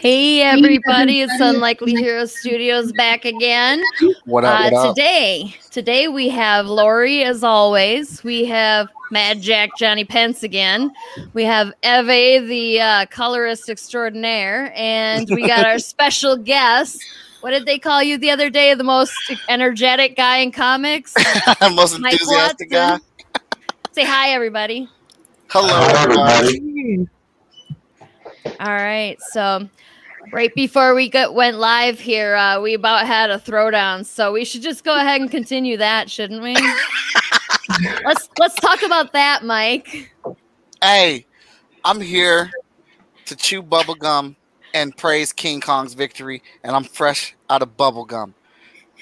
Hey everybody, it's Unlikely Hero Studios back again. What up? What up? Today we have Lori as always. We have Mad Jack Johnny Pence again. We have Eve, the colorist extraordinaire, and we got our special guest. What did they call you the other day? The most energetic guy in comics? Most enthusiastic guy. Say hi, everybody. Hello, everybody. All right, so right before we went live here, we about had a throwdown, so we should just go ahead and continue that, shouldn't we? Let's talk about that, Mike. Hey, I'm here to chew bubblegum and praise King Kong's victory, and I'm fresh out of bubblegum.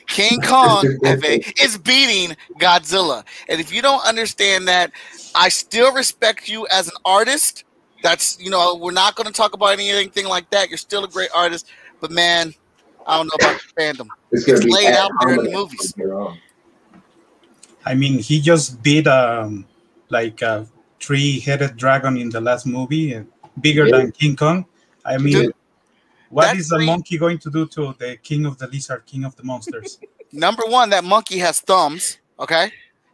King Kong is beating Godzilla, and if you don't understand that, I still respect you as an artist. That's, we're not going to talk about anything like that. You're still a great artist, but man, I don't know about the fandom. It's laid out there in the movies. I mean, he just beat like a three-headed dragon in the last movie, bigger than King Kong. I mean, what is the monkey going to do to the king of the lizard, king of the monsters? Number one, that monkey has thumbs. Okay,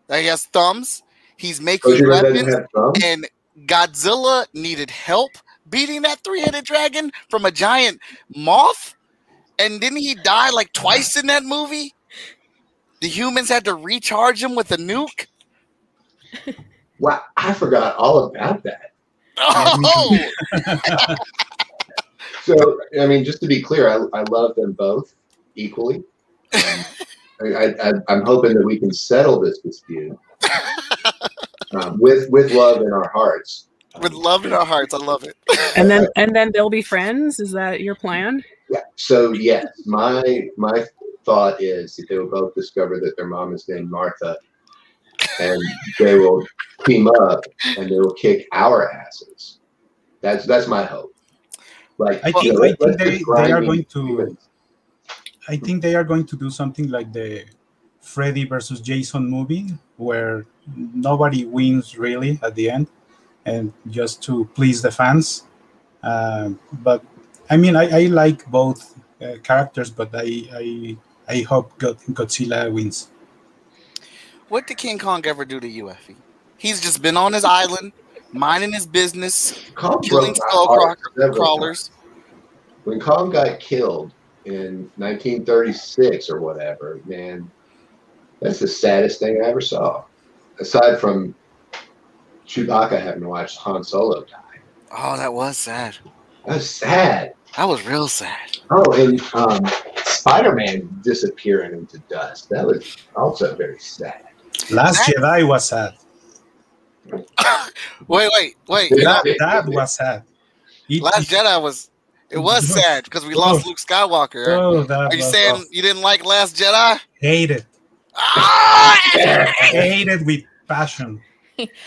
that he has thumbs. He's making weapons, and Godzilla needed help beating that three-headed dragon from a giant moth, and didn't he die like twice in that movie? The humans had to recharge him with a nuke. Wow, I forgot all about that. Oh! So, I mean, just to be clear, I love them both equally. I'm hoping that we can settle this dispute with love in our hearts. With love in our hearts, I love it. And then they'll be friends. Is that your plan? Yeah. So yes, my thought is that they will both discover that their mom is named Martha, and they will team up and they will kick our asses. That's my hope. Like I think they are going to. I think they are going to do something like the Freddy versus Jason movie, where nobody wins really at the end, and just to please the fans. But I mean, I like both characters, but I hope Godzilla wins. What did King Kong ever do to you, Effie? He's just been on his island, minding his business, killing skull crawlers. When Kong got killed in 1936 or whatever, man, that's the saddest thing I ever saw. Aside from Chewbacca having to watch Han Solo die. Oh, that was sad. That was sad. That was real sad. Oh, and Spider-Man disappearing into dust. That was also very sad. Last Jedi was sad. Wait. That was sad. Last Jedi was... It was sad because we lost Luke Skywalker. Are you saying awesome. You didn't like Last Jedi? Hate it. Hate it with passion.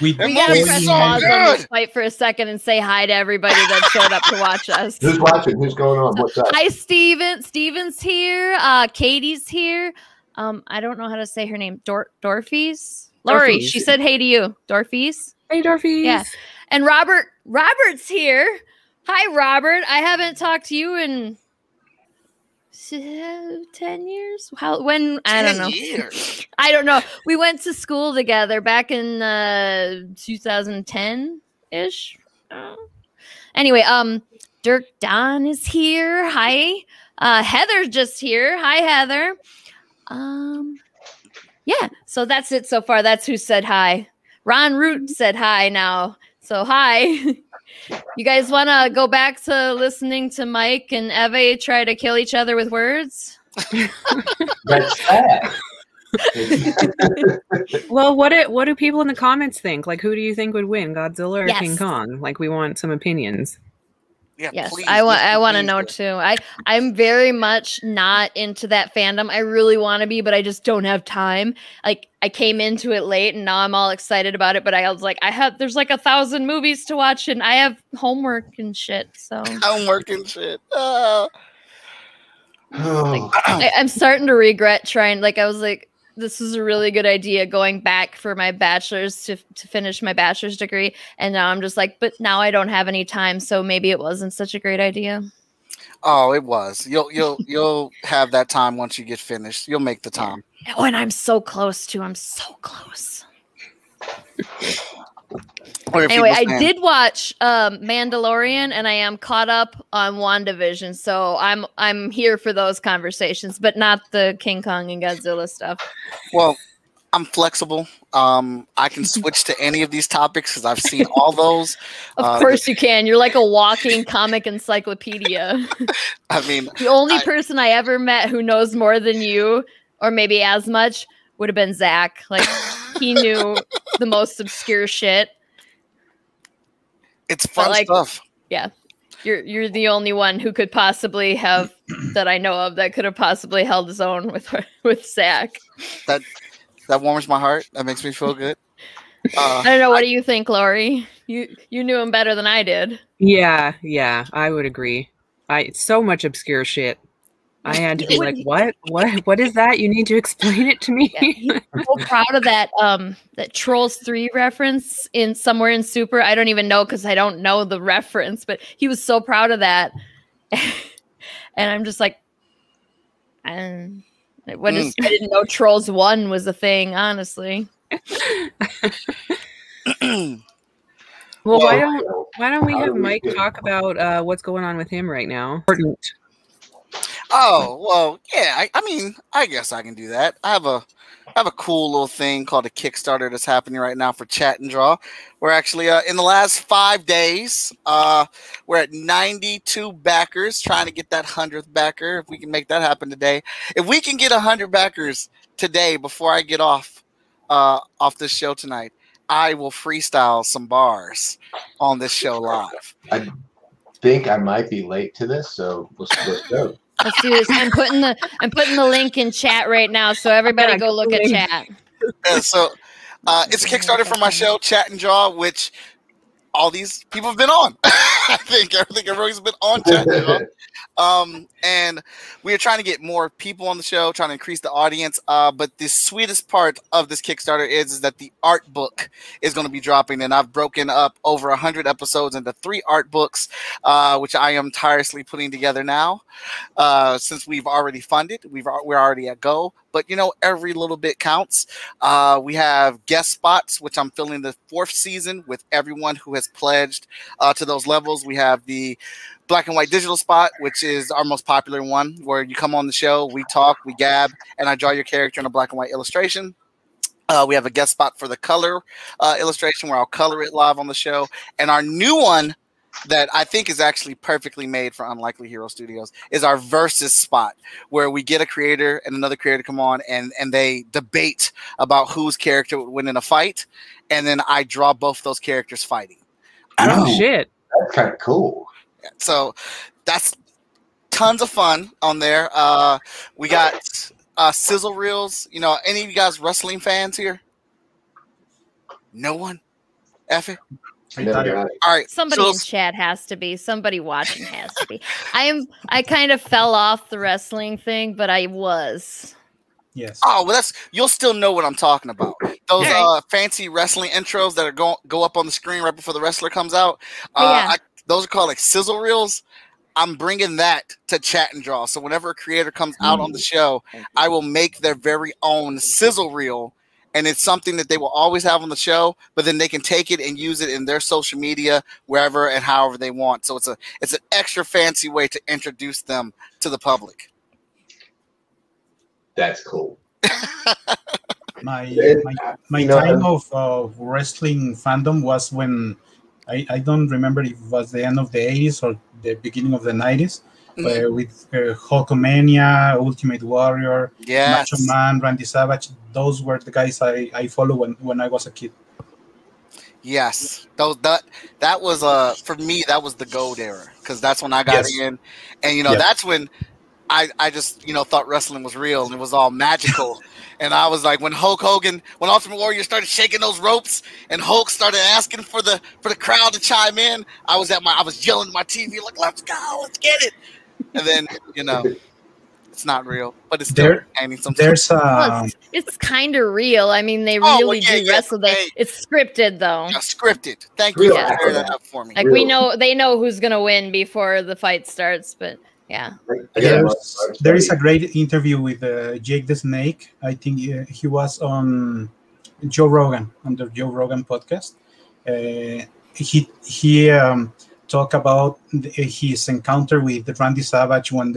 We gotta press pause on this fight for a second and say hi to everybody that showed up to watch us. Who's watching? Who's going on? What's up? Hi, Steven. Steven's here. Katie's here. I don't know how to say her name. Dorfies? Lori, she said hey to you. Dorfies? Hey, Dorfies. Yeah. And Robert's here. Hi, Robert. I haven't talked to you in 10 years. When? I don't know. Years. I don't know. We went to school together back in 2010-ish. Anyway, Dirk Don is here. Hi. Heather's just here. Hi, Heather. Yeah. So that's it so far. That's who said hi. Ron Root said hi now. So hi. You guys want to go back to listening to Mike and Eve try to kill each other with words? That's sad. Well, what do people in the comments think? Like, who do you think would win, Godzilla or King Kong? Like, we want some opinions. Yeah, yes, please, I want to know too. I'm very much not into that fandom. I really want to be, but I just don't have time. Like I came into it late, and now I'm all excited about it. But I was like, there's like 1,000 movies to watch, and I have homework and shit. So homework and shit. I'm starting to regret trying. Like I was like, this is a really good idea going back for my bachelor's to finish my bachelor's degree. And now I'm just like, but now I don't have any time. So maybe it wasn't such a great idea. Oh, it was. You'll have that time once you get finished. You'll make the time. Oh, and I'm so close too. I'm so close. Anyway, I did watch Mandalorian, and I am caught up on WandaVision, so I'm here for those conversations, but not the King Kong and Godzilla stuff. Well, I'm flexible. I can switch to any of these topics because I've seen all those. Of course you can. You're like a walking comic encyclopedia. I mean, the only person I ever met who knows more than you, or maybe as much, would have been Zach. Like, he knew the most obscure shit. It's fun stuff. Yeah. You're the only one who could possibly have, that I know of, that could have possibly held his own with Zach. That warms my heart. That makes me feel good. I don't know. What do you think, Lori? You knew him better than I did. Yeah, I would agree. So much obscure shit. I had to be like, what is that? You need to explain it to me. Yeah, he's so proud of that that Trolls 3 reference in somewhere in Super. I don't even know because I don't know the reference, but he was so proud of that. And I'm just like, I didn't know Trolls 1 was a thing, honestly. Well, why don't we have Mike talk about what's going on with him right now? Oh, well, yeah. I mean, I guess I can do that. I have a cool little thing called a Kickstarter that's happening right now for Chat and Draw. We're actually in the last 5 days, we're at 92 backers, trying to get that 100th backer. If we can make that happen today, if we can get 100 backers today before I get off this show tonight, I will freestyle some bars on this show live. I think I might be late to this, so let's go. Let's do this. I'm putting the link in chat right now, so everybody go look at chat. Yeah, so it's a Kickstarter for my show, Chat and Draw, which all these people have been on. I think everybody's been on Chat and Draw. And we are trying to get more people on the show, trying to increase the audience. But the sweetest part of this Kickstarter is that the art book is going to be dropping, and I've broken up over 100 episodes into 3 art books, which I am tirelessly putting together now. Since we've already funded, we're already at go. But every little bit counts. We have guest spots, which I'm filling the 4th season with everyone who has pledged to those levels. We have the black and white digital spot, which is our most popular one, where you come on the show, we talk, we gab, and I draw your character in a black and white illustration. We have a guest spot for the color illustration, where I'll color it live on the show. And our new one that I think is actually perfectly made for Unlikely Hero Studios is our versus spot, where we get a creator and another creator come on and they debate about whose character would win in a fight. And then I draw both those characters fighting. Oh, shit. That's kind of cool. So that's tons of fun on there. We got sizzle reels. Any of you guys wrestling fans here? No one? Effie? All right. Somebody in chat has to be. Somebody watching has to be. I kind of fell off the wrestling thing, but I was. Yes. Oh, well, you'll still know what I'm talking about. Those fancy wrestling intros that are go up on the screen right before the wrestler comes out. Those are called like sizzle reels. I'm bringing that to Chat and Draw. So whenever a creator comes out on the show, I will make their very own sizzle reel. And it's something that they will always have on the show, but then they can take it and use it in their social media, wherever and however they want. So it's an extra fancy way to introduce them to the public. That's cool. My time of wrestling fandom was when I don't remember if it was the end of the 80s or the beginning of the 90s, with Hulkamania, Ultimate Warrior, Macho Man, Randy Savage. Those were the guys I followed when I was a kid. Yes, that was for me, that was the gold era, because that's when I got in, and that's when I just thought wrestling was real and it was all magical. And I was like, when Ultimate Warrior started shaking those ropes and Hulk started asking for the crowd to chime in, I was yelling at my TV like, "Let's go, let's get it!" And then it's not real, but it's still entertaining sometimes. It's kind of real. I mean, they really do wrestle. It's scripted though. Yeah, scripted. Thank you for clearing that up for me. Like they know who's gonna win before the fight starts, but Yeah. There is a great interview with Jake the Snake. I think he was on Joe Rogan, on the Joe Rogan podcast. He talked about his encounter with Randy Savage when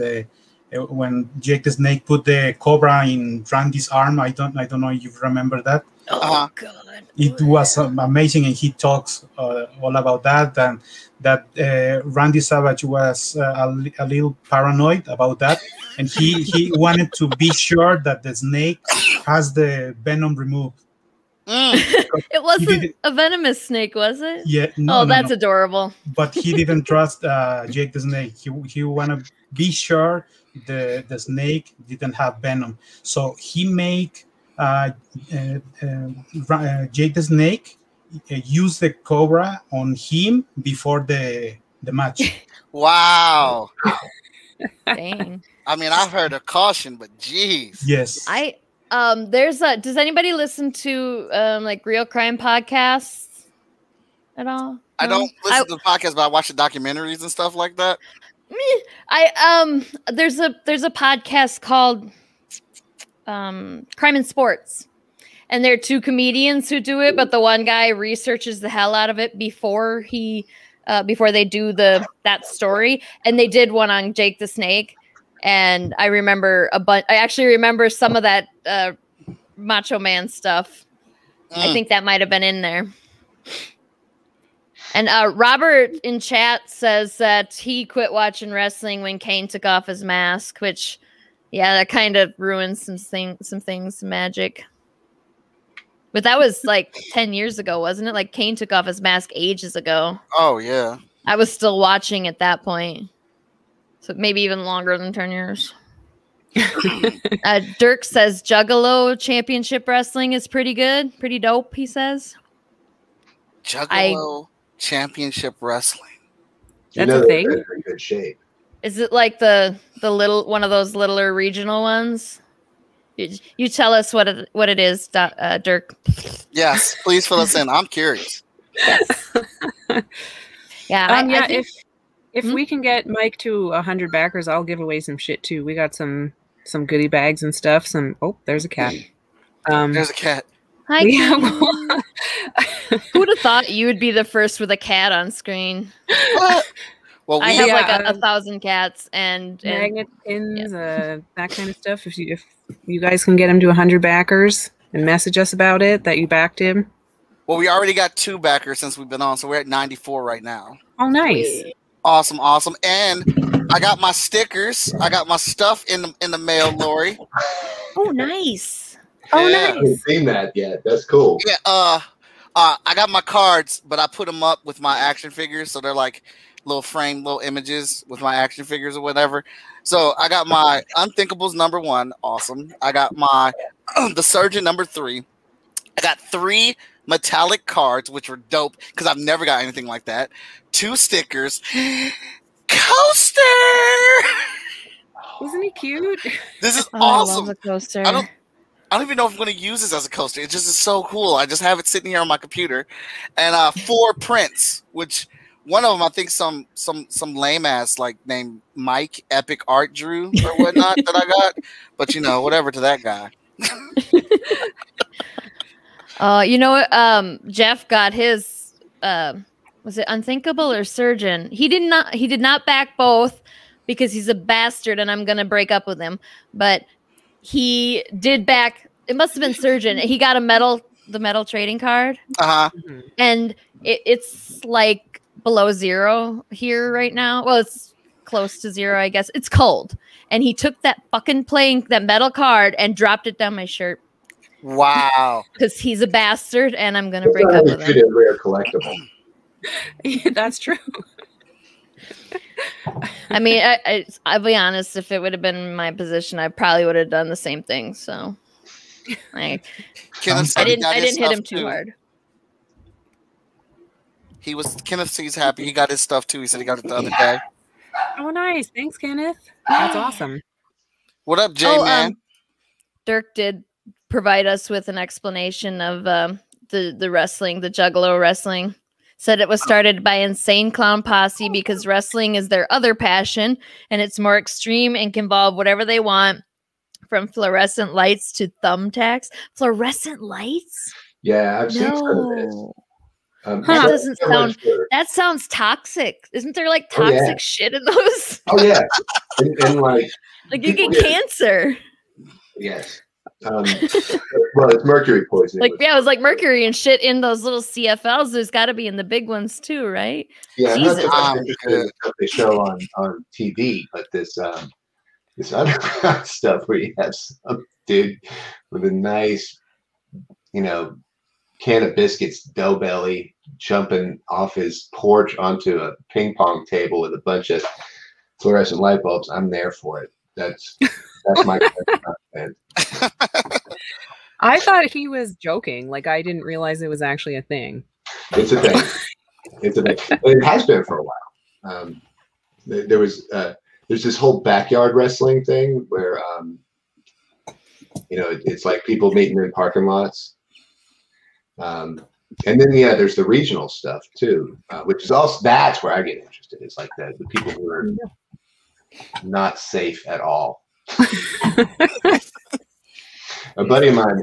Jake the Snake put the cobra in Randy's arm. I don't know if you remember that. Oh God! It was amazing, and he talks all about that, and that Randy Savage was a little paranoid about that, and he wanted to be sure that the snake has the venom removed. It wasn't a venomous snake, was it? Yeah, that's adorable. But he didn't trust Jake the Snake. He wanted to be sure the snake didn't have venom, so he made Jake the Snake use the cobra on him before the match. Wow. Dang. I mean, I've heard a caution, but geez. Yes. Does anybody listen to like real crime podcasts at all? I don't listen to the podcast, but I watch the documentaries and stuff like that. There's a podcast called Crime and Sports, and there are two comedians who do it, but the one guy researches the hell out of it before they do that story, and they did one on Jake the Snake, and I remember I actually remember some of that Macho Man stuff. I think that might have been in there. And Robert in chat says that he quit watching wrestling when Kane took off his mask, which, yeah, that kind of ruins some things, magic. But that was like 10 years ago, wasn't it? Like Kane took off his mask ages ago. Oh, yeah. I was still watching at that point. So maybe even longer than 10 years. Dirk says Juggalo Championship Wrestling is pretty good. Pretty dope, he says. Juggalo Championship Wrestling. That's a thing. They're in good shape. Is it like the little one of those littler regional ones? You tell us what it is, Dirk. Yes, please fill us in. I'm curious. Yes. Yeah. I think, if we can get Mike to 100 backers, I'll give away some shit too. We got some goodie bags and stuff. There's a cat. There's a cat. Hi. Who would have thought you would be the first with a cat on screen? Well, I have like 1,000 cats and magnet pins, that kind of stuff. If you guys can get him to 100 backers and message us about it that you backed him. Well, we already got 2 backers since we've been on, so we're at 94 right now. Oh, nice! Awesome. And I got my stickers. I got my stuff in the mail, Lori. Oh, nice! Oh, nice! I haven't seen that yet. That's cool. Yeah. I got my cards, but I put them up with my action figures, so they're like little framed little images with my action figures or whatever. So I got my Unthinkables #1, awesome. I got my the Surgeon #3. I got 3 metallic cards, which were dope because I've never got anything like that. 2 stickers, coaster. Wasn't he cute? This is awesome. I love the coaster. I don't even know if I'm going to use this as a coaster. It just is so cool. I just have it sitting here on my computer, and 4 prints, which. One of them, I think, some lame ass like named Mike Epic Art drew or whatnot that I got, but whatever to that guy. Jeff got his. Was it Unthinkable or Surgeon? He did not back both because he's a bastard, and I'm gonna break up with him. But he did back. It must have been Surgeon. He got the metal trading card. And it's like below 0 here right now. Well, it's close to 0, I guess. It's cold. And he took that metal card and dropped it down my shirt. Wow. Because he's a bastard and I'm going to break up with him. It's a rare collectible. Yeah, that's true. I mean, I'll be honest, if it would have been in my position, I probably would have done the same thing. So I didn't hit him too hard. Kenneth C's happy. He got his stuff too. He said he got it the other day. Oh, nice. Thanks, Kenneth. That's awesome. What up, Jay, man? Dirk did provide us with an explanation of the wrestling, the Juggalo wrestling. Said it was started by Insane Clown Posse because wrestling is their other passion, and it's more extreme and can involve whatever they want, from fluorescent lights to thumbtacks. Fluorescent lights? Yeah, I've seen some of this. No. That That doesn't sound. That sounds toxic. Isn't there like Oh, yeah. toxic shit in those? Oh yeah, and like Like you get people cancer. yes. Well, it's mercury poisoning. Like yeah, it was like mercury and shit in those little CFLs. There's got to be in the big ones too, right? Yeah, I'm not Jesus. so much interested in the stuff they show on TV, but this underground stuff where you have some dude with a nice, can of biscuits, dough belly, jumping off his porch onto a ping pong table with a bunch of fluorescent light bulbs. I'm there for it. That's my content. I thought he was joking. Like I didn't realize it was actually a thing. It's a thing. It's a thing. It has been for a while. There's this whole backyard wrestling thing where it's like people meeting in parking lots. And then there's the regional stuff too, which is also that's where I get interested. It's like the people who are not safe at all. A buddy of mine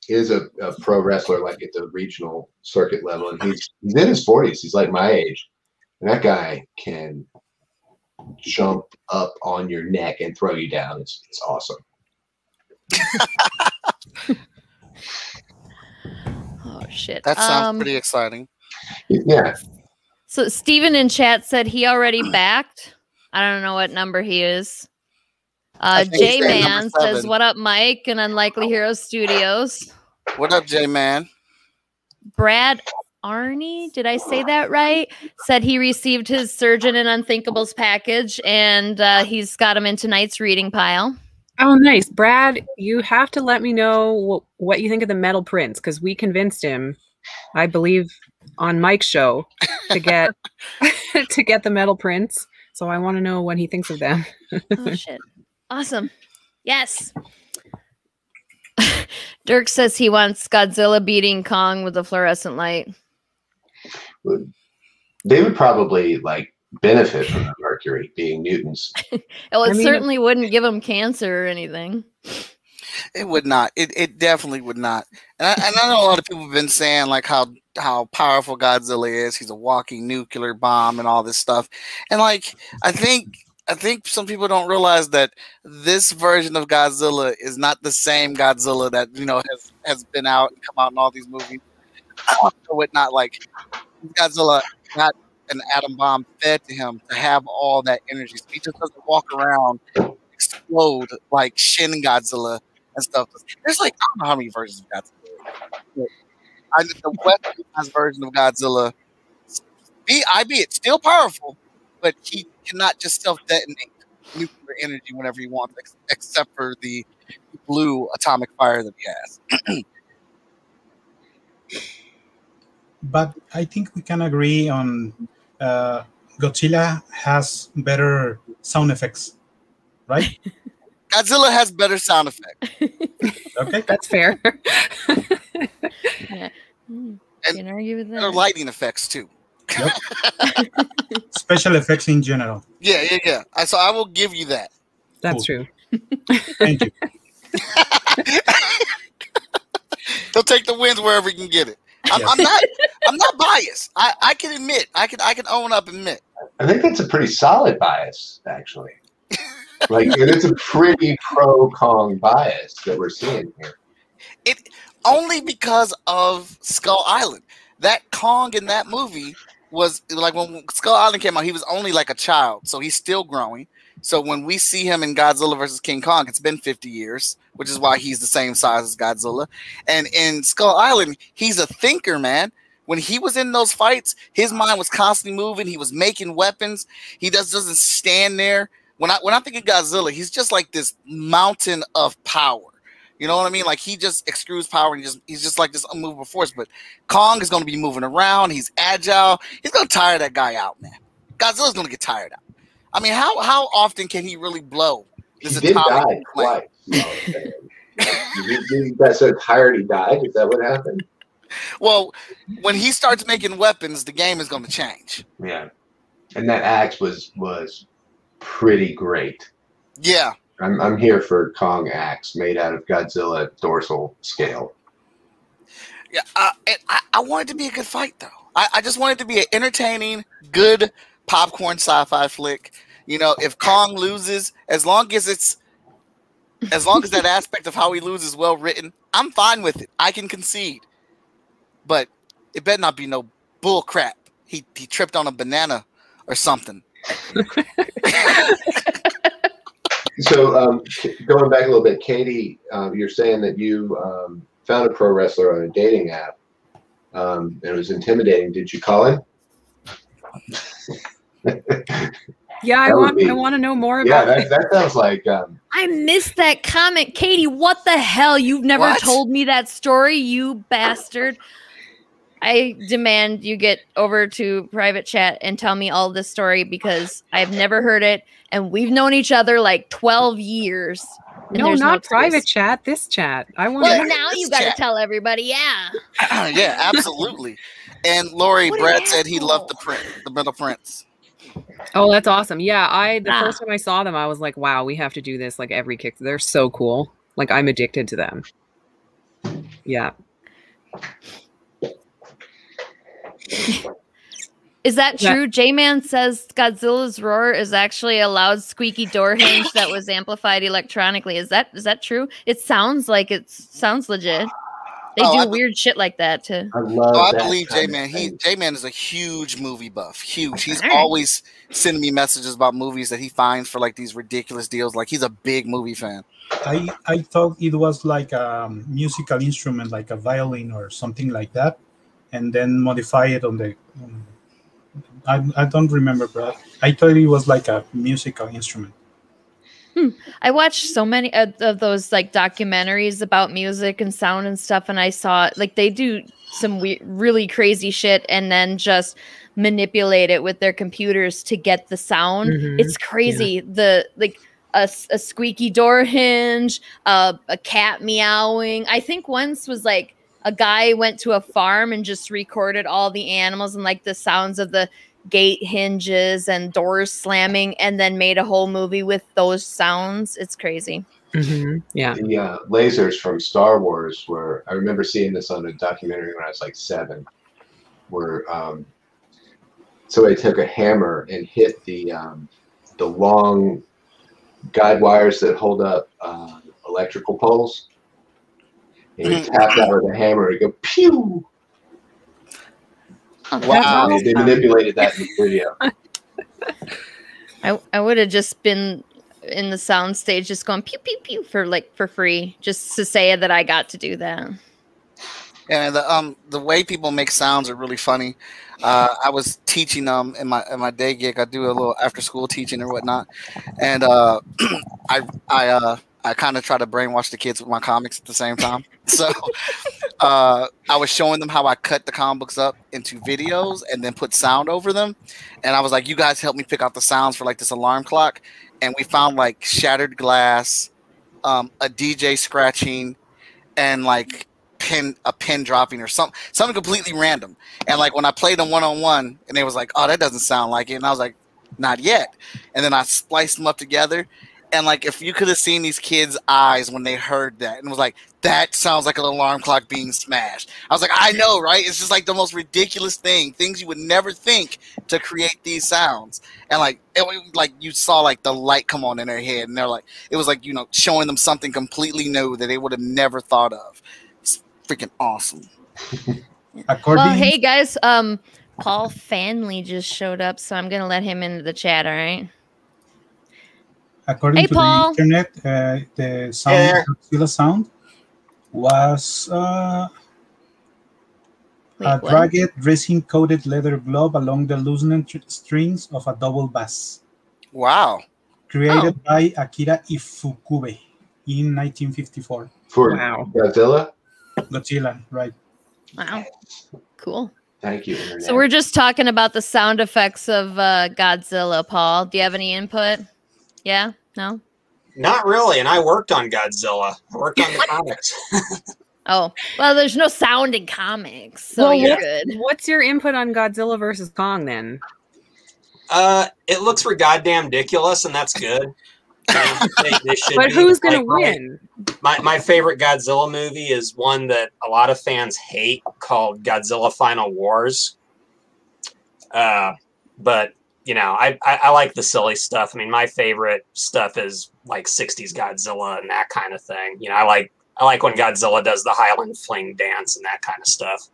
is a pro wrestler, like at the regional circuit level, and he's in his 40s. He's like my age, and that guy can jump up on your neck and throw you down. It's awesome. Oh shit. That sounds pretty exciting. Yeah. So Steven in chat said he already backed. I don't know what number he is. J Man says, "What up, Mike?" and Unlikely Heroes Studios. What up, J Man? Brad Arnie, did I say that right? Said he received his Surgeon and Unthinkables package, and he's got him in tonight's reading pile. Oh, nice. Brad, you have to let me know what you think of the Metal Prince, because we convinced him, I believe, on Mike's show to get to get the Metal Prince. So I want to know what he thinks of them. Oh, shit. Awesome. Yes. Dirk says he wants Godzilla beating Kong with a fluorescent light. They would probably benefit from the mercury being mutants. Well, it certainly wouldn't give him cancer or anything. It would not. It definitely would not. And I know a lot of people have been saying how powerful Godzilla is. He's a walking nuclear bomb and all this stuff. And I think some people don't realize that this version of Godzilla is not the same Godzilla that has been out and come out in all these movies. Whatnot, Godzilla got an atom bomb fed to him to have all that energy. So he just doesn't walk around explode like Shin Godzilla and stuff. There's I don't know how many versions of Godzilla. The Westernized version of Godzilla, it's still powerful, but he cannot just self-detonate nuclear energy whenever he wants, except for the blue atomic fire that he has. But I think we can agree on Godzilla has better sound effects, right? Godzilla has better sound effects. Okay, that's fair. Yeah. And can't argue with that. better lighting effects too. Yep. Special effects in general. Yeah. So I will give you that. That's true. Thank you. He'll take the wins wherever he can get it. I'm not biased. I can admit. I can own up and admit. I think that's a pretty solid bias, actually. It's a pretty pro Kong bias that we're seeing here. It only because of Skull Island. That Kong in that movie was when Skull Island came out, he was only a child, so he's still growing. So when we see him in Godzilla versus King Kong, it's been 50 years, which is why he's the same size as Godzilla. And in Skull Island, he's a thinker, man. When he was in those fights, his mind was constantly moving. He was making weapons. He doesn't stand there. When I think of Godzilla, he's just like this mountain of power. You know what I mean? He just extrudes power and he's just like this unmovable force. But Kong is going to be moving around. He's agile. He's going to tire that guy out, man. Godzilla's going to get tired out. I mean, how often can he really blow this He did die atomic twice. You got so tired he died. Is that what happened? Well, when he starts making weapons, the game is going to change. Yeah, and that axe was pretty great. Yeah. I'm here for Kong axe made out of Godzilla dorsal scale. Yeah, I want it to be a good fight, though. I just want it to be an entertaining, good popcorn sci-fi flick. You know, if Kong loses, as long as that aspect of how he loses is well written, I'm fine with it. I can concede, but it better not be no bull crap. He tripped on a banana or something. So going back a little bit, Katie, you're saying that you found a pro wrestler on a dating app, and it was intimidating. Did you call him? Yeah, I want to know more about it. That sounds like. I missed that comment, Katie. What the hell? You've never told me that story, you bastard. I demand you get over to private chat and tell me all this story because I've never heard it, and we've known each other like 12 years. No, not private chat. This chat. I want. Well, now you got to tell everybody. Yeah. Yeah, absolutely. And Lori, Brad said he loved the Metal Prince. Oh, that's awesome. Yeah, the first time I saw them, I was like, wow, we have to do this like every kick. They're so cool. Like, I'm addicted to them. Yeah. Is that true? J-Man says Godzilla's roar is actually a loud squeaky door hinge that was amplified electronically. Is that true? It sounds like sounds legit. They do weird shit like that too. I believe J-Man. J-Man is a huge movie buff. Huge. He's always sending me messages about movies that he finds for like these ridiculous deals. Like he's a big movie fan. I thought it was like a musical instrument, like a violin or something like that, and then modify it on the. I don't remember, but I thought it was like a musical instrument. I watched so many of those like documentaries about music and sound and stuff, and I saw like they do some really crazy shit and then just manipulate it with their computers to get the sound. It's crazy. Yeah. A squeaky door hinge, a cat meowing. I think once was like a guy went to a farm and just recorded all the animals and like the sounds of the gate hinges and doors slamming and then made a whole movie with those sounds. It's crazy. Yeah. The lasers from Star Wars were, I remember seeing this on a documentary when I was like 7, where somebody took a hammer and hit the long guide wires that hold up electrical poles. And he tapped out with a hammer and go pew. Wow. They manipulated that in the video. I would have just been in the sound stage just going pew pew pew for free just to say that I got to do that. And the way people make sounds are really funny. I was teaching them in my day gig. I do a little after school teaching or whatnot, and I kind of try to brainwash the kids with my comics at the same time. So I was showing them how I cut the comic books up into videos and then put sound over them. And I was like, you guys help me pick out the sounds for like this alarm clock. And we found like shattered glass, a DJ scratching, and like a pen dropping or something completely random. And like when I played them one-on-one and they was like, oh, that doesn't sound like it. And I was like, not yet. And then I spliced them up together. And like, if you could have seen these kids' eyes when they heard that, and was like, that sounds like an alarm clock being smashed. I was like, I know, right? It's just like the most ridiculous things you would never think to create these sounds. And like, like you saw like the light come on in their head, and they're like, it was like, you know, showing them something completely new that they would have never thought of. It's freaking awesome. Well, hey guys, Paul Fanley just showed up, so I'm gonna let him into the chat. All right. According to Paul. the internet, the sound, Godzilla sound, was a ragged resin-coated leather glove along the loosened strings of a double bass. Wow. Created by Akira Ifukube in 1954. For Godzilla? Godzilla, right. Wow. Cool. Thank you, Internet. So we're just talking about the sound effects of Godzilla, Paul. Do you have any input? Yeah? No? Not really, and I worked on Godzilla. I worked on the comics. Oh, well, there's no sound in comics, so Well, you're good. What's your input on Godzilla versus Kong then? It looks for goddamn ridiculous, and that's good. They should But be. who's gonna Like, win? My favorite Godzilla movie is one that a lot of fans hate called Godzilla Final Wars. But you know, I like the silly stuff. I mean, my favorite stuff is like 60s Godzilla and that kind of thing. You know, I like when Godzilla does the Highland Fling dance and that kind of stuff.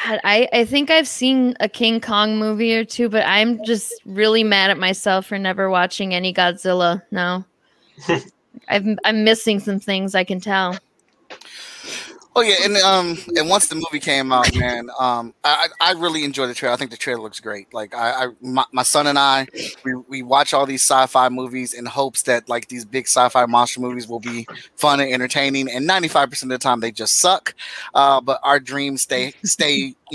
God, I think I've seen a King Kong movie or two, but I'm just really mad at myself for never watching any Godzilla. No, I'm missing some things. I can tell. Oh yeah, and once the movie came out, man, I really enjoyed the trailer. I think the trailer looks great. Like my son and I, we watch all these sci-fi movies in hopes that like these big sci-fi monster movies will be fun and entertaining. And 95% of the time they just suck. But our dreams stay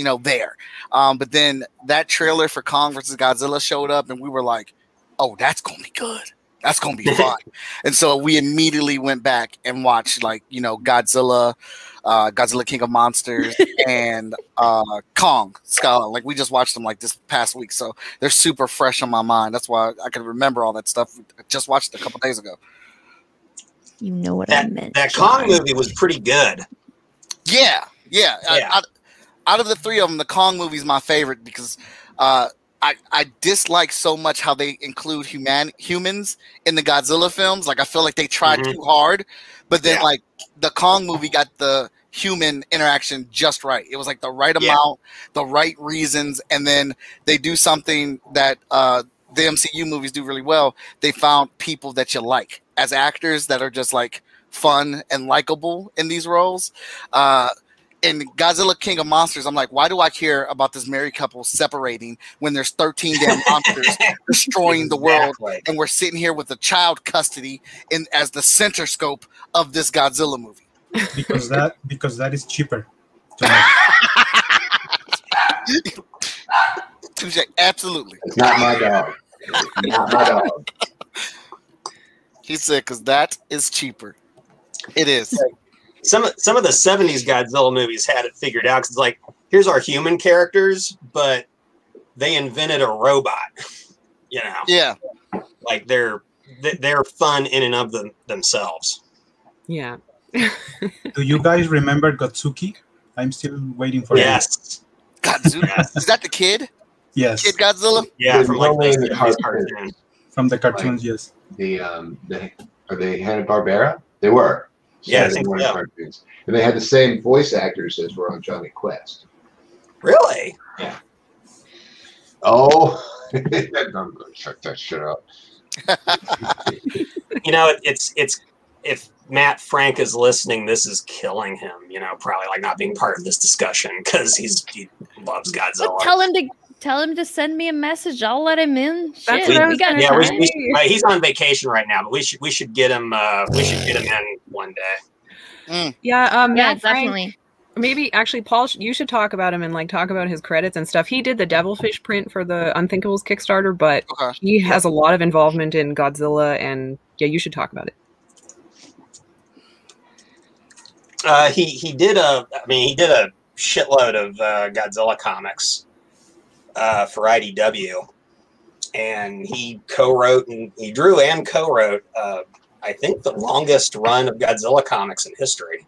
there. But then that trailer for Kong versus Godzilla showed up, and we were like, oh, that's gonna be good. That's gonna be fun. And so we immediately went back and watched Godzilla. Godzilla King of Monsters and Kong Skull. Like we just watched them like this past week, so they're super fresh on my mind. That's why I can remember all that stuff. I just watched it a couple days ago. You know what I meant. That Kong movie was pretty good. Yeah. Out of the three of them, the Kong movie is my favorite because I dislike so much how they include humans in the Godzilla films. Like I feel like they tried too hard, but then like the Kong movie got the human interaction just right. It was like the right amount, the right reasons, and then they do something that the MCU movies do really well. They found people that you like as actors that are just like fun and likable in these roles. In Godzilla King of Monsters, I'm like, why do I care about this married couple separating when there's 13 damn monsters destroying the world, and we're sitting here with the child custody as the center scope of this Godzilla movie? Because that is cheaper. Absolutely. It's not my dog. It's not my dog. He said, because that is cheaper. It is. Some of the 70s Godzilla movies had it figured out. 'Cause it's like, here's our human characters, but they invented a robot. You know? Yeah. Like they're fun in and of themselves. Yeah. Do you guys remember Gotsuki? I'm still waiting for Yes. Godzilla. Is that the kid? Yes. Kid Godzilla? Yeah, from like the the cartoon. cartoon. From the cartoons, yes. Are they Hanna-Barbera? They were. Yeah, I they think were so. cartoons. And they had the same voice actors as were on Johnny Quest. Really? Yeah. Oh, I'm going to shut that shit up. You know, it's if Matt Frank is listening, this is killing him. You know, probably like not being part of this discussion because he loves Godzilla. Well, tell him to send me a message. I'll let him in. That's Shit, what I we was got gonna time. say. He's on vacation right now, but we should get him. We should get him in one day. Yeah. Yeah, Matt Frank, definitely. maybe actually, Paul, you should talk about him and like talk about his credits and stuff. He did the Devilfish print for the Unthinkables Kickstarter, but he has a lot of involvement in Godzilla, and yeah, you should talk about it. He did a shitload of Godzilla comics for IDW, and he co-wrote and he drew and co-wrote I think the longest run of Godzilla comics in history.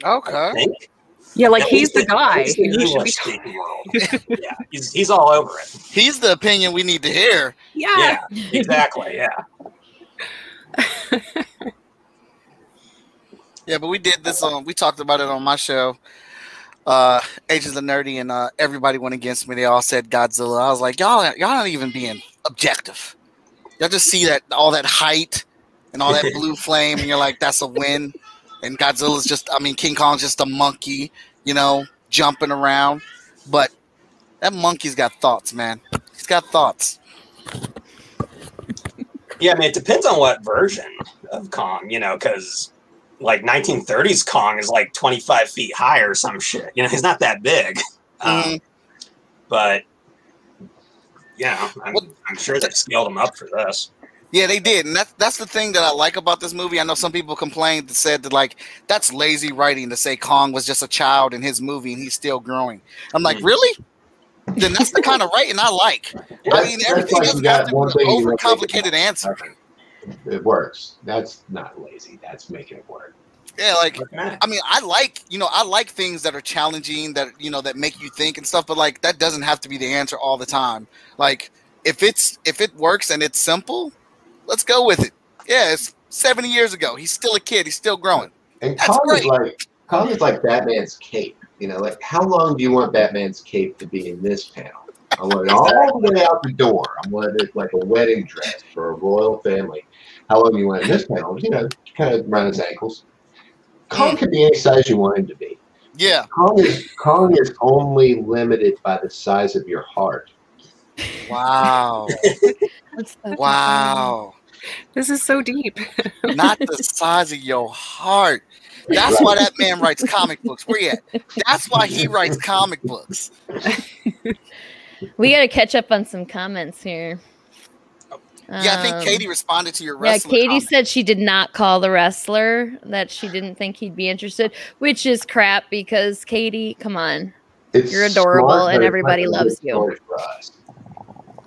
Okay. I think. Yeah, like At he's least the in- guy. at least in who should be English-speaking world. Yeah, he's all over it. He's the opinion we need to hear. Yeah. Yeah, exactly. Yeah. Yeah, but we did this we talked about it on my show, Agents of Nerdy, and everybody went against me. They all said Godzilla. I was like, y'all not even being objective. Y'all just see that all that height and all that blue flame, and you're like, that's a win. And Godzilla's King Kong's just a monkey, jumping around. But that monkey's got thoughts, man. He's got thoughts. Yeah, I mean, it depends on what version of Kong, because like 1930s Kong is like 25 feet high or some shit. He's not that big. But, I'm sure they've scaled him up for this. Yeah, they did, and that's the thing that I like about this movie. I know some people complained that said that like that's lazy writing to say Kong was just a child in his movie and he's still growing. I'm like, really? Then that's the kind of writing I like. I mean, everything doesn't have to be an overcomplicated answer. It works. That's not lazy. That's making it work. Yeah, like I mean, I like things that are challenging, that that make you think and stuff. But like that doesn't have to be the answer all the time. Like if it works and it's simple, let's go with it. Yeah, it's 70 years ago. He's still a kid. He's still growing. And Kong is like Batman's cape. Like how long do you want Batman's cape to be in this panel? I want it all the way out the door. I want it like a wedding dress for a royal family. How long do you want it in this panel? Kind of around his ankles. Kong can be any size you want him to be. Yeah. Kong is only limited by the size of your heart. Wow. Wow. This is so deep. Not the size of your heart. That's why that man writes comic books. Where you at? That's why he writes comic books. We got to catch up on some comments here. Yeah, I think Katie responded to your wrestler. Yeah, Katie comment. said she did not call the wrestler, that she didn't think he'd be interested, which is crap because Katie, come on. You're adorable and everybody loves you.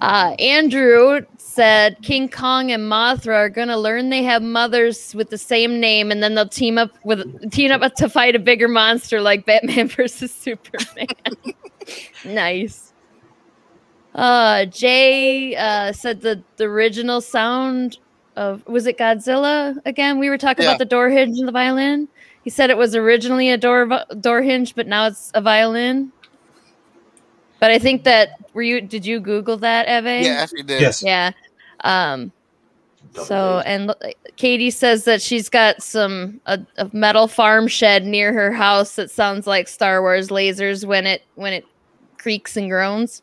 Andrew said King Kong and Mothra are going to learn they have mothers with the same name, and then they'll team up to fight a bigger monster like Batman versus Superman. Nice. Jay said the original sound of, was it Godzilla again? We were talking about the door hinge and the violin. He said it was originally a door hinge, but now it's a violin. But I think that did you Google that, Eve? Yeah, actually did. Yes. Yeah. So, and Katie says that she's got a metal farm shed near her house that sounds like Star Wars lasers when it creaks and groans.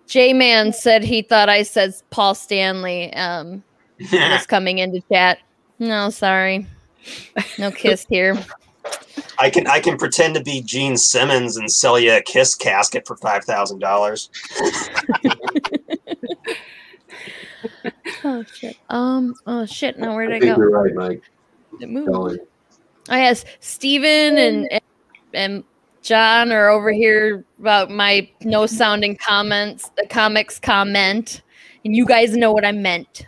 J-Man said he thought I said Paul Stanley was coming into chat. No, sorry. No kiss here. I can pretend to be Gene Simmons and sell you a Kiss casket for $5,000. Oh shit. Oh shit. Now where'd I think go? you're right, Mike. It moved. I asked Steven and John are over here about my no-sounding comments, the comics comment, and you guys know what I meant.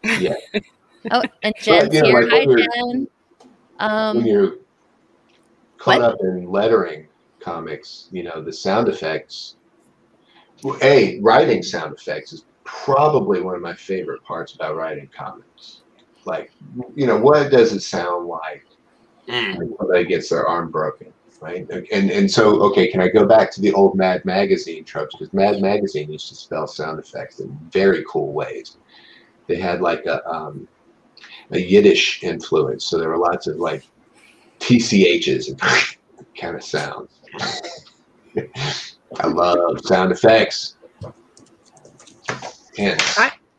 Yeah. Oh, and Jen's here. Hi, Jen. When you're caught up in lettering comics, the sound effects. Writing sound effects is probably one of my favorite parts about writing comics. Like, what does it sound like when somebody gets their arm broken? Right, and so can I go back to the old Mad Magazine tropes? Because Mad Magazine used to spell sound effects in very cool ways. They had like a Yiddish influence, so there were lots of like TCHs and kind of sounds. I love sound effects. And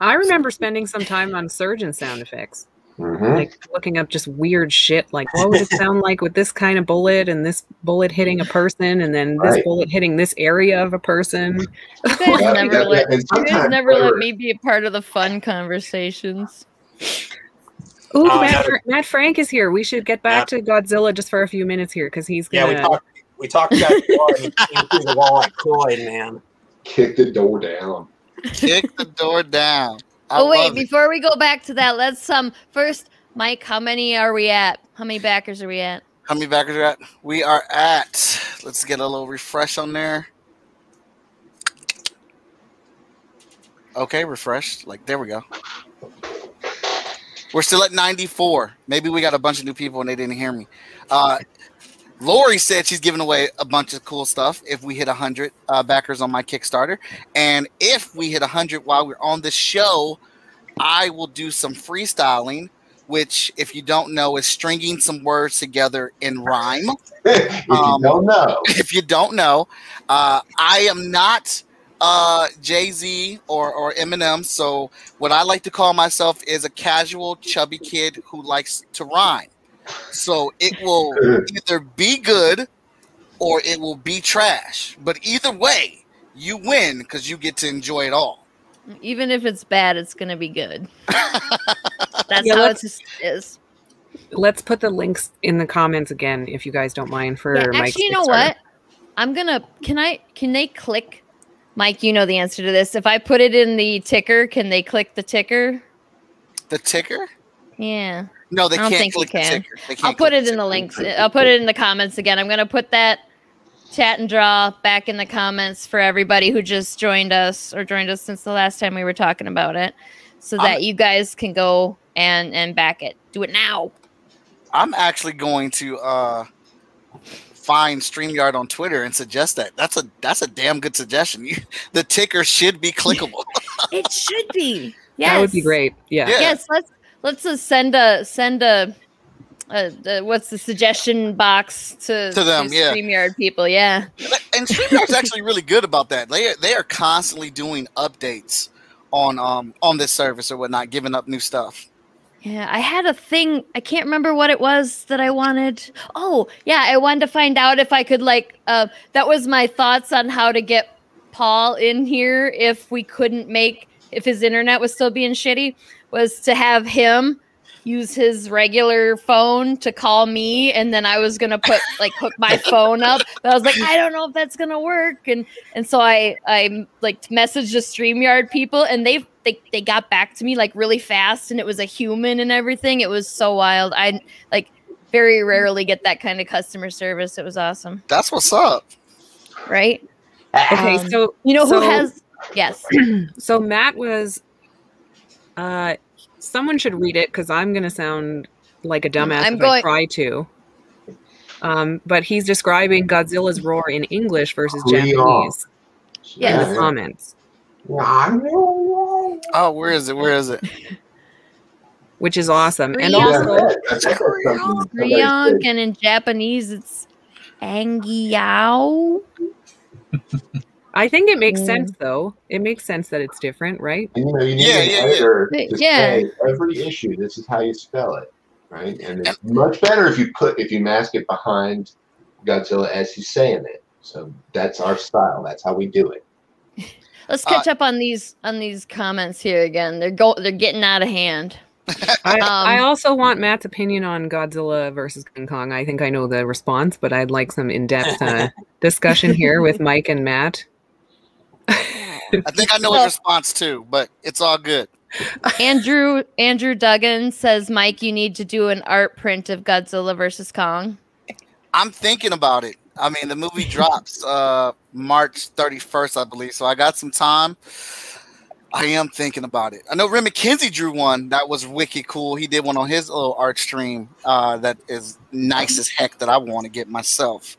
I remember spending some time on surgeon sound effects. Like looking up just weird shit, like what would it sound like with this kind of bullet and this bullet hitting a person and then this bullet hitting this area of a person. You guys never let me be a part of the fun conversations. Ooh, Matt Frank is here. We should get back to Godzilla just for a few minutes here because he's gonna... Yeah, we talked about it through the wall like Kool-Aid Man. Kick the door down. Kick the door down. Oh wait, before we go back to that, let's first, Mike, how many are we at? How many backers are we at? How many backers are at? We are at, let's get a little refresh on there. Okay, refreshed. Like, there we go. We're still at 94. Maybe we got a bunch of new people and they didn't hear me. Lori said she's giving away a bunch of cool stuff if we hit 100 backers on my Kickstarter. And if we hit 100 while we're on the show, I will do some freestyling, which, if you don't know, is stringing some words together in rhyme. If you don't know, I am not Jay-Z or Eminem. So what I like to call myself is a casual, chubby kid who likes to rhyme. So it will either be good or it will be trash. But either way, you win because you get to enjoy it all. Even if it's bad, it's gonna be good. That's Yeah, how it let's- just is. Let's put the links in the comments again, if you guys don't mind. For Yeah, Mike's actually, you know Kickstarter. what? I'm gonna. Can they click? Mike, you know the answer to this. If I put it in the ticker, can they click the ticker? The ticker? Yeah. No, they I don't can't think you click the can. ticker. They can't I'll put click it the in the ticker. links. I'll put it in the comments again. I'm gonna put that chat and draw back in the comments for everybody who just joined us or joined us since the last time we were talking about it, so that you guys can go and back it. Do it now. I'm actually going to find StreamYard on Twitter and suggest that. That's a damn good suggestion. The ticker should be clickable. It should be. Yes. That would be great. Yeah. Yeah. Yes. Let's just send a what's the suggestion box to them, yeah. StreamYard people. Yeah. And StreamYard's actually really good about that. They are constantly doing updates on this service or whatnot, giving up new stuff. Yeah, I had a thing. I can't remember what it was that I wanted. Oh, yeah, I wanted to find out if I could that was my thoughts on how to get Paul in here if his internet was still being shitty, was to have him use his regular phone to call me, and then I was gonna hook my phone up. But I was like, I don't know if that's gonna work, and so I messaged the StreamYard people, and they got back to me really fast, and it was a human and everything. It was so wild. I very rarely get that kind of customer service. It was awesome. That's what's up. Right? Okay, so who has yes. So Matt was someone should read it because I'm gonna sound like a dumbass I try to. But he's describing Godzilla's roar in English versus Japanese in the comments. Oh, where is it? Which is awesome. And Ryonk. also Ryonk, and in Japanese it's Angiao. I think it makes sense, though. It makes sense that it's different, right? And, you need an editor to say every issue, this is how you spell it, right? And it's much better if you mask it behind Godzilla as he's saying it. So that's our style. That's how we do it. Let's catch up on these comments here again. They're getting out of hand. I also want Matt's opinion on Godzilla versus King Kong. I think I know the response, but I'd like some in-depth discussion here with Mike and Matt. I think I know his response too, but it's all good. Andrew Duggan says, Mike, you need to do an art print of Godzilla versus Kong. I'm thinking about it. I mean, the movie drops March 31st, I believe, so I got some time. I am thinking about it. I know Ren McKenzie drew one that was wicked cool. He did one on his little art stream that is nice as heck that I want to get myself.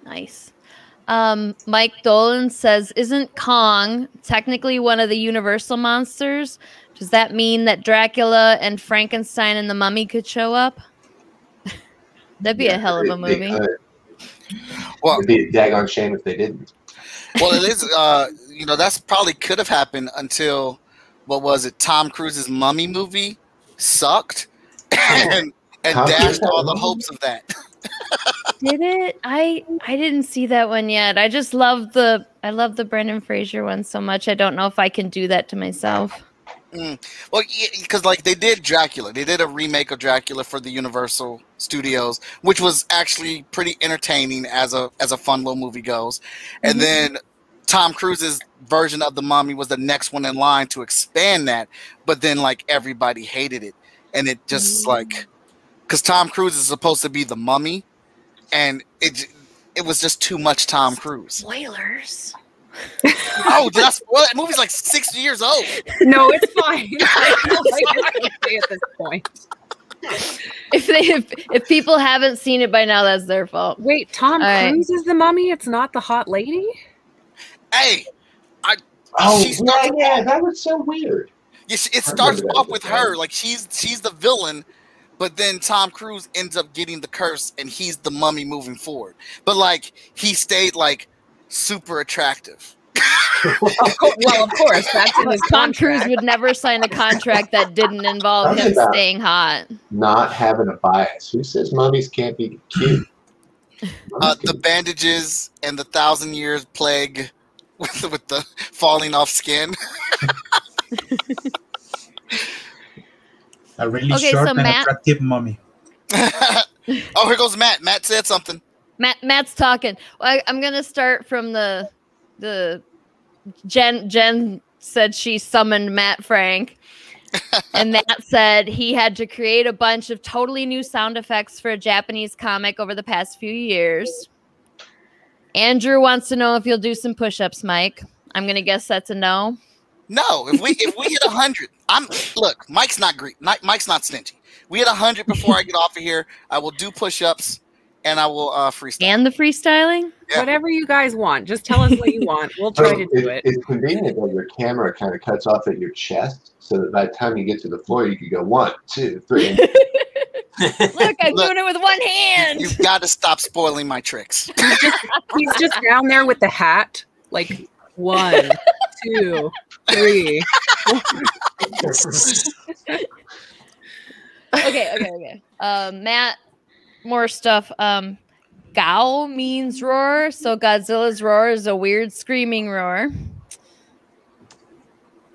Nice. Mike Dolan says, isn't Kong technically one of the Universal monsters? Does that mean that Dracula and Frankenstein and the Mummy could show up? That'd be a hell of a movie. Well, it'd be a daggone shame if they didn't. Well, it is, that's probably could have happened until, what was it, Tom Cruise's Mummy movie sucked and dashed all the hopes of that. Did it? I didn't see that one yet. I just love the Brendan Fraser one so much. I don't know if I can do that to myself. Well, because they did Dracula. They did a remake of Dracula for the Universal Studios, which was actually pretty entertaining as a fun little movie goes. And then Tom Cruise's version of the Mummy was the next one in line to expand that, but then everybody hated it, and it just because Tom Cruise is supposed to be the Mummy, and it was just too much Tom Cruise. Spoilers. Oh, did I spoil it? The movie's 6 years old. No, it's fine. I say at this point. If people haven't seen it by now, that's their fault. Wait, Tom Cruise is the Mummy? It's not the hot lady? Hey, that was so weird. Yeah, it starts off with her, she's the villain, but then Tom Cruise ends up getting the curse, and he's the Mummy moving forward. But he stayed super attractive. Well, of course, that's in his Tom contract. Cruise would never sign a contract that didn't involve him staying hot. Not having a bias. Who says mummies can't be cute? The bandages and the 1,000 years plague with the falling off skin. A really Okay, short so and Matt- attractive mummy. Oh, here goes Matt. Matt said something. Matt's talking. Well, I'm gonna start from the Jen said she summoned Matt Frank. And Matt said he had to create a bunch of totally new sound effects for a Japanese comic over the past few years. Andrew wants to know if you'll do some push-ups, Mike. I'm gonna guess that's a no. No, if we hit 100, look. Mike's not great. Mike's not stingy. We hit 100 before I get off of here. I will do push-ups and I will freestyle. And the freestyling? Yeah. Whatever you guys want. Just tell us what you want. We'll try to do it. It's convenient that your camera kind of cuts off at your chest, so that by the time you get to the floor, you could go 1, 2, 3. Look, I'm doing it with one hand. You've got to stop spoiling my tricks. He's just down there with the hat, like 1, 2, 3. Okay. Matt, more stuff. Gao means roar, so Godzilla's roar is a weird screaming roar.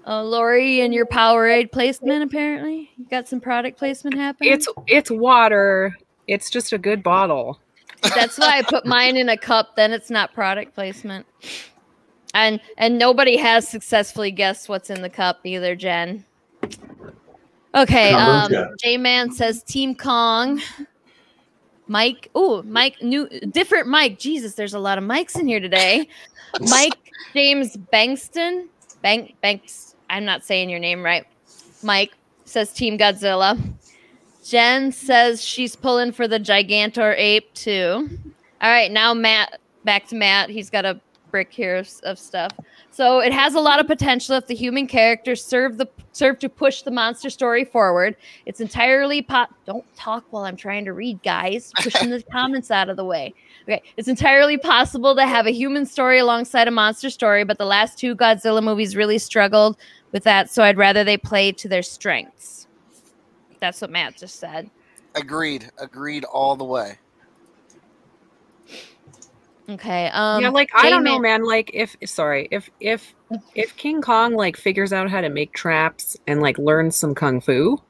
Lori, and your Powerade placement, apparently. You got some product placement happening? It's water. It's just a good bottle. That's why I put mine in a cup, then it's not product placement. And nobody has successfully guessed what's in the cup either, Jen. Okay, J-Man says Team Kong. Mike, different Mike. Jesus, there's a lot of mics in here today. Mike James Bankston. Banks. I'm not saying your name right. Mike says Team Godzilla. Jen says she's pulling for the Gigantor ape too. All right, now Matt. Back to Matt. He's got a brick here of stuff. So it has a lot of potential if the human characters serve to push the monster story forward. It's entirely Don't talk while I'm trying to read, guys. Pushing the comments out of the way. Okay, it's entirely possible to have a human story alongside a monster story, but the last 2 Godzilla movies really struggled with that, so I'd rather they play to their strengths. That's what Matt just said. Agreed all the way. Okay. Yeah, like I don't know, man. Like if King Kong like figures out how to make traps and like learns some kung fu,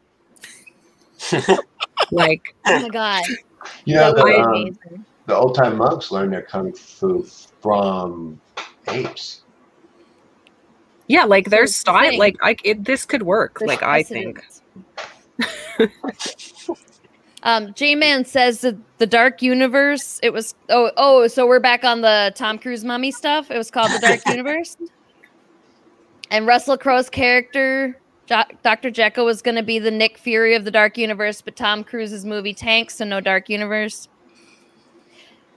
like oh my god, Yeah, that would be amazing. The old time monks learned their kung fu from apes. Yeah, like their Here's the style, thing. like this could work. There's like I think. J-Man says that the Dark Universe, it was so we're back on the Tom Cruise mummy stuff. It was called the Dark Universe. And Russell Crowe's character, Dr. Jekyll, was going to be the Nick Fury of the Dark Universe, but Tom Cruise's movie tanks, so no Dark Universe.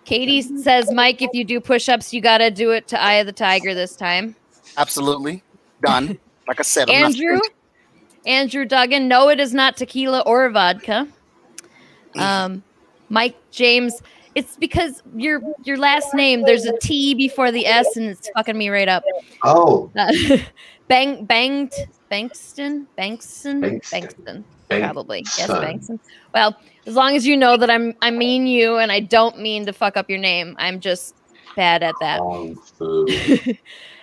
Katie says, Mike, if you do push-ups, you got to do it to Eye of the Tiger this time. Absolutely. Done. Like I said, Andrew Duggan, no, it is not tequila or vodka. Mike James, it's because your last name, there's a T before the S and it's fucking me right up. Oh. Bankston, probably. Yes, Bankston. Well, as long as you know that I mean you and I don't mean to fuck up your name. I'm just bad at that.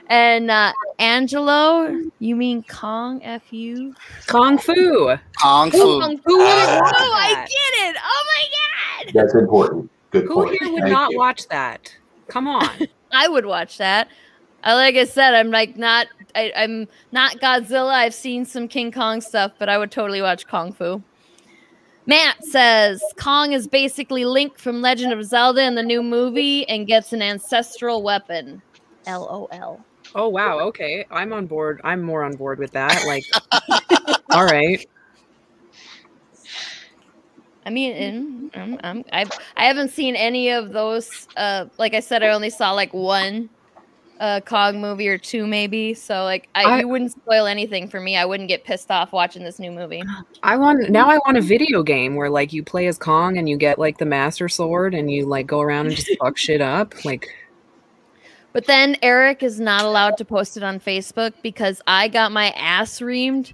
And Angelo, you mean Kong F-U? Kung Fu. Kung Fu. Kung Fu. Oh, I get it. Oh my god. That's important. Good Who point. here would Thank not you. watch that? Come on. I would watch that. Like I said, I'm not Godzilla. I've seen some King Kong stuff, but I would totally watch Kung Fu. Matt says Kong is basically Link from Legend of Zelda in the new movie and gets an ancestral weapon. LOL. Oh wow, okay. I'm on board. I'm more on board with that. Like all right. I mean, I haven't seen any of those. Like I said, I only saw like one Kong movie or 2 maybe. So like you wouldn't spoil anything for me. I wouldn't get pissed off watching this new movie. I want a video game where like you play as Kong and you get like the Master Sword and you like go around and just fuck shit up. Like But then Eric is not allowed to post it on Facebook because I got my ass reamed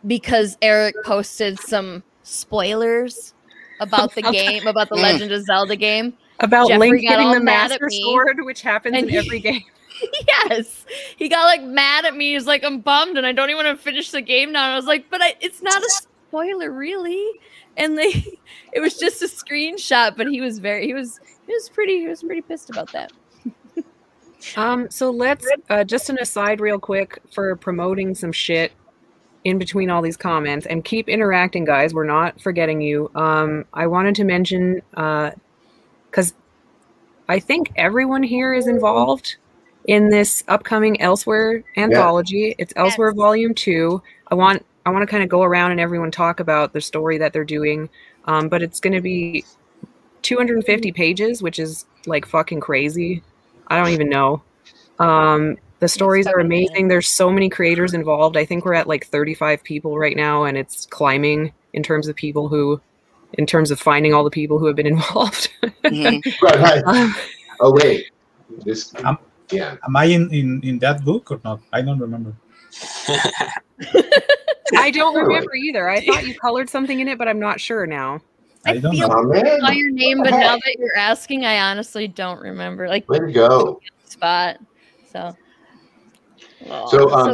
because Eric posted some spoilers about the game, about the Legend of Zelda game. about Jeffrey Link got getting all the mad at Master me. Sword, which happens And in every game. Yes, he got like mad at me. He's like, I'm bummed, and I don't even want to finish the game now. And I was like, but it's not a spoiler, really. And it was just a screenshot, but he was pretty pissed about that. So let's just an aside real quick for promoting some shit in between all these comments, and keep interacting, guys. We're not forgetting you. I wanted to mention because I think everyone here is involved in this upcoming Elsewhere anthology. It's Elsewhere Volume 2. I want to kind of go around and everyone talk about the story that they're doing. But it's going to be 250 pages, which is like fucking crazy. I don't even know. The stories are amazing. There's so many creators involved. I think we're at like 35 people right now, and it's climbing in terms of finding all the people who have been involved. Right. Oh wait, this. Yeah. Am I in that book or not? I don't remember. I don't remember either. I thought you colored something in it, but I'm not sure now. I don't feel know. like I saw your name, but now that you're asking, I honestly don't remember. Like, way to go. Spot. So,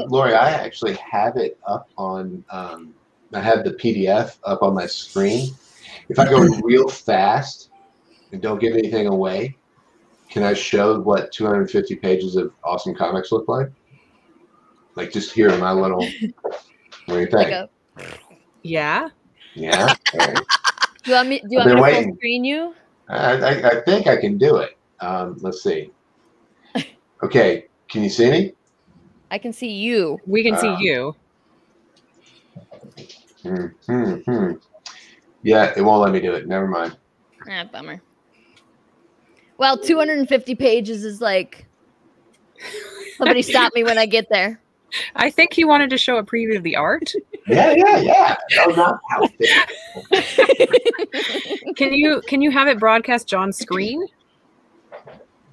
Lori, I actually have it up on. I have the PDF up on my screen. If I go real fast and don't give anything away, can I show what 250 pages of awesome comics look like? Like just here in my little. What do you think? Yeah. Yeah. Right. Do you want me to full screen you? I think I can do it. Let's see. Okay, can you see me? I can see you. We can see you. Yeah, it won't let me do it. Never mind. Ah, bummer. Well, 250 pages is like. Somebody stop me when I get there. I think he wanted to show a preview of the art. Yeah. That was not how it Can you have it broadcast John's screen?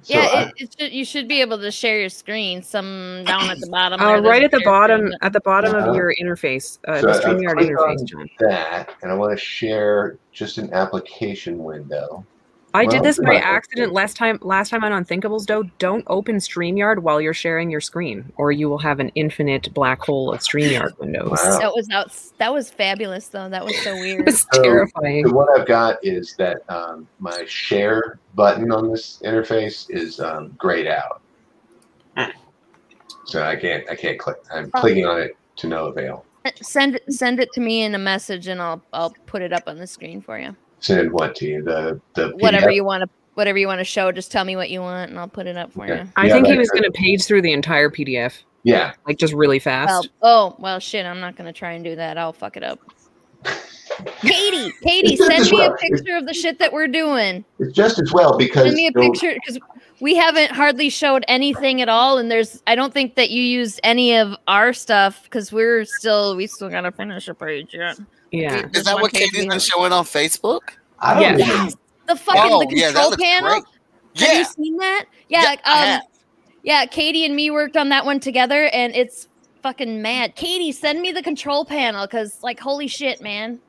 So you should be able to share your screen. Some down at the bottom. Right at the bottom, of your interface, the StreamYard interface, John. That, and I want to share just an application window. I did this by accident last time on Unthinkables, though. Don't open StreamYard while you're sharing your screen, or you will have an infinite black hole of StreamYard windows. Wow. That was fabulous, though. That was so weird. It's terrifying. So what I've got is that my share button on this interface is grayed out, so I can't click. I'm clicking on it to no avail. Send it to me in a message, and I'll put it up on the screen for you. Send what to you? The PDF? whatever you want to show. Just tell me what you want, and I'll put it up for you. I think he was going to page through the entire PDF. Yeah, like just really fast. Well, shit! I'm not going to try and do that. I'll fuck it up. Katie, send me a picture of the shit that we're doing. It's just as well because send me a picture because we haven't hardly showed anything at all, and I don't think that you used any of our stuff because we still gotta finish a page yet. Yeah. Is that what Katie's been showing on Facebook? I don't know. Yes. The fucking control panel. Great. Yeah. Have you seen that? Yeah. Katie and me worked on that one together, and it's fucking mad. Katie, send me the control panel because, like, holy shit, man.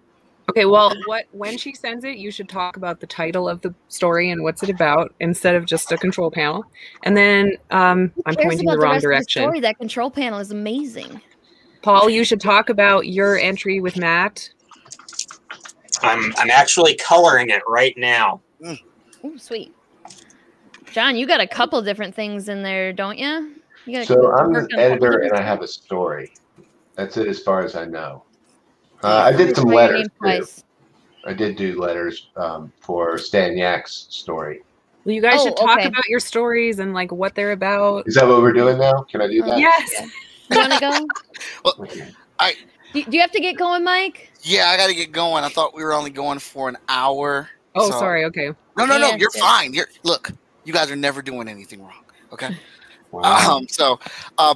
Okay, well, when she sends it, you should talk about the title of the story and what's it about instead of just a control panel. And then I'm pointing the wrong direction. Story? That control panel is amazing. Paul, you should talk about your entry with Matt. I'm actually coloring it right now. Oh, sweet. John, you got a couple different things in there, don't you? So I'm an editor and I have a story. That's it as far as I know. I did some letters too. I did do letters for Stan Yak's story. Well, you guys should talk about your stories and like what they're about. Is that what we're doing now? Can I do that? Yes. Yeah. You want to go? Well, do you have to get going, Mike? Yeah, I got to get going. I thought we were only going for an hour. Oh, sorry. Okay. No. You're fine. Look, you guys are never doing anything wrong. Okay. Wow.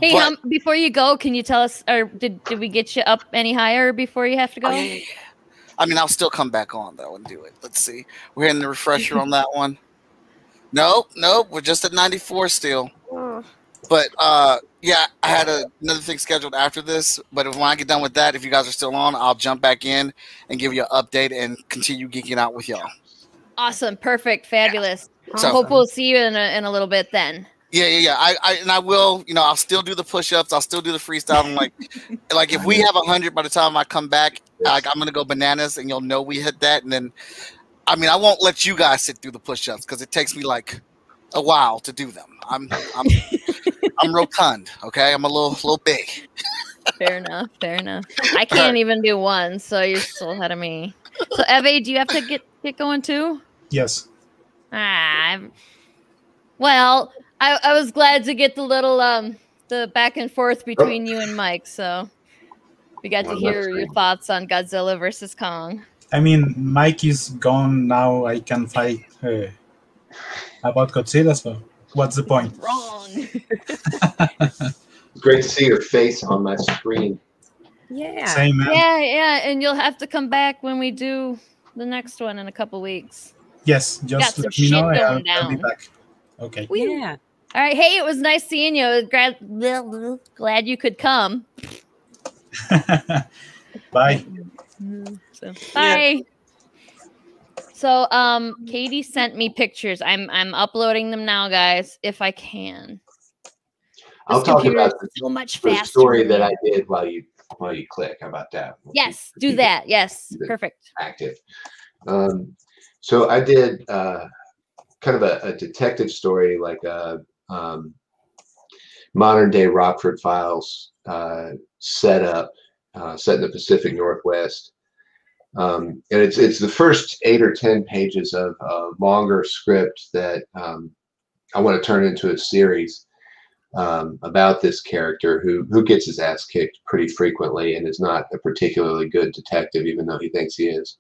Hey, before you go, can you tell us, or did we get you up any higher before you have to go? Yeah. I mean, I'll still come back on though and do it. Let's see. We're in the refresher on that one. Nope. We're just at 94 still. But yeah, I had another thing scheduled after this. But when I get done with that, if you guys are still on, I'll jump back in and give you an update and continue geeking out with y'all. Awesome. Perfect. Fabulous. Yeah. So, hope we'll see you in a little bit then. Yeah. I will. I'll still do the push-ups. I'll still do the freestyle. I'm like if we have 100 by the time I come back, I'm gonna go bananas, and you'll know we hit that. And then, I won't let you guys sit through the push-ups because it takes me like a while to do them. I'm rotund. Okay, I'm a little big. Fair enough. I can't even do one, so you're still ahead of me. So, Eve, do you have to get going too? Yes. Well, I was glad to get the little the back and forth between you and Mike, so we got to hear your thoughts on Godzilla versus Kong. Mike is gone now. I can fight about Godzilla, so what's the point? Wrong. It's great to see your face on my screen. Yeah. Same, man. Yeah, and you'll have to come back when we do the next one in a couple weeks. Yes, just let me know. I'll be back. Okay. Yeah. All right. Hey, it was nice seeing you. Glad you could come. Bye. So, bye. So, Katie sent me pictures. I'm uploading them now, guys, if I can. I'll talk about so much the faster story that I did while you click. How about that? Yes, do that. Yes, perfect. Active. So I did kind of a detective story, like a modern day Rockford Files setup, set in the Pacific Northwest. And it's the first 8 or 10 pages of a longer script that I want to turn into a series about this character who gets his ass kicked pretty frequently and is not a particularly good detective, even though he thinks he is.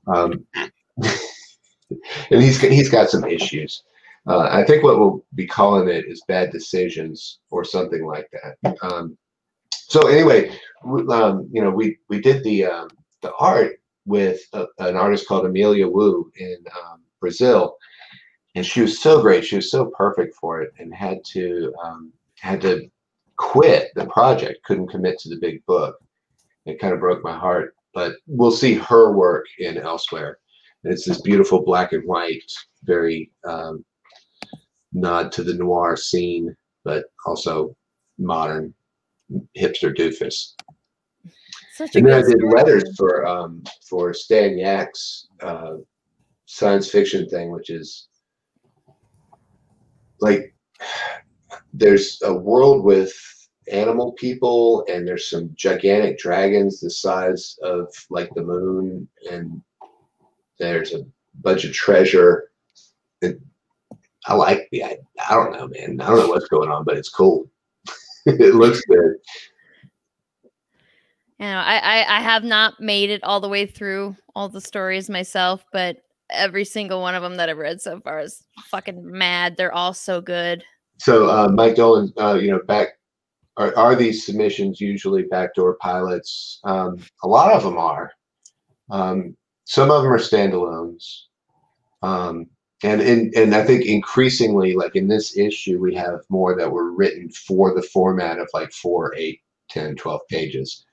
And he's got some issues. I think what we'll be calling it is Bad Decisions or something like that. So anyway, we did the art with an artist called Amelia Wu in Brazil, and she was so great. She was so perfect for it, and had to quit the project. Couldn't commit to the big book. It kind of broke my heart. But we'll see her work in Elsewhere. And it's this beautiful black and white, very nod to the noir scene, but also modern hipster doofus. And then I did letters for Stan Yak's science fiction thing, which is like there's a world with animal people, and there's some gigantic dragons the size of like the moon, and there's a bunch of treasure. And I like I don't know, man. I don't know what's going on, but it's cool. It looks good. I have not made it all the way through all the stories myself, but every single one of them that I've read so far is fucking mad. They're all so good. So Mike Dolan, are these submissions usually backdoor pilots? A lot of them are. Some of them are standalones. And I think increasingly, like in this issue, we have more that were written for the format of like 4, 8, 10, 12 pages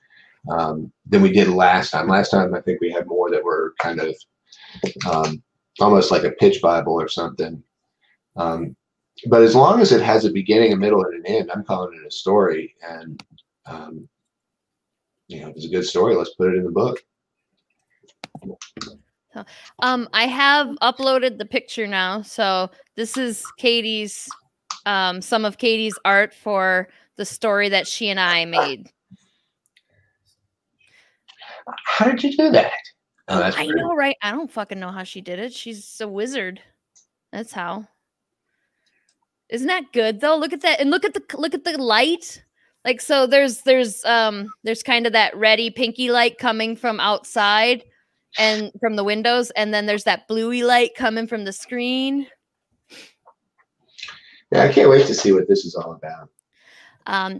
than we did last time. Last time, I think we had more that were kind of almost like a pitch Bible or something. But as long as it has a beginning, a middle, and an end, I'm calling it a story. And if it's a good story, let's put it in the book. I have uploaded the picture now. So this is Katie's, some of Katie's art for the story that she and I made. How did you do that? Oh, I know, right? I don't fucking know how she did it. She's a wizard. That's how. Isn't that good though? Look at that, and look at the light. Like, so there's kind of that reddy pinky light coming from outside and from the windows, and then there's that bluey light coming from the screen. Yeah, I can't wait to see what this is all about.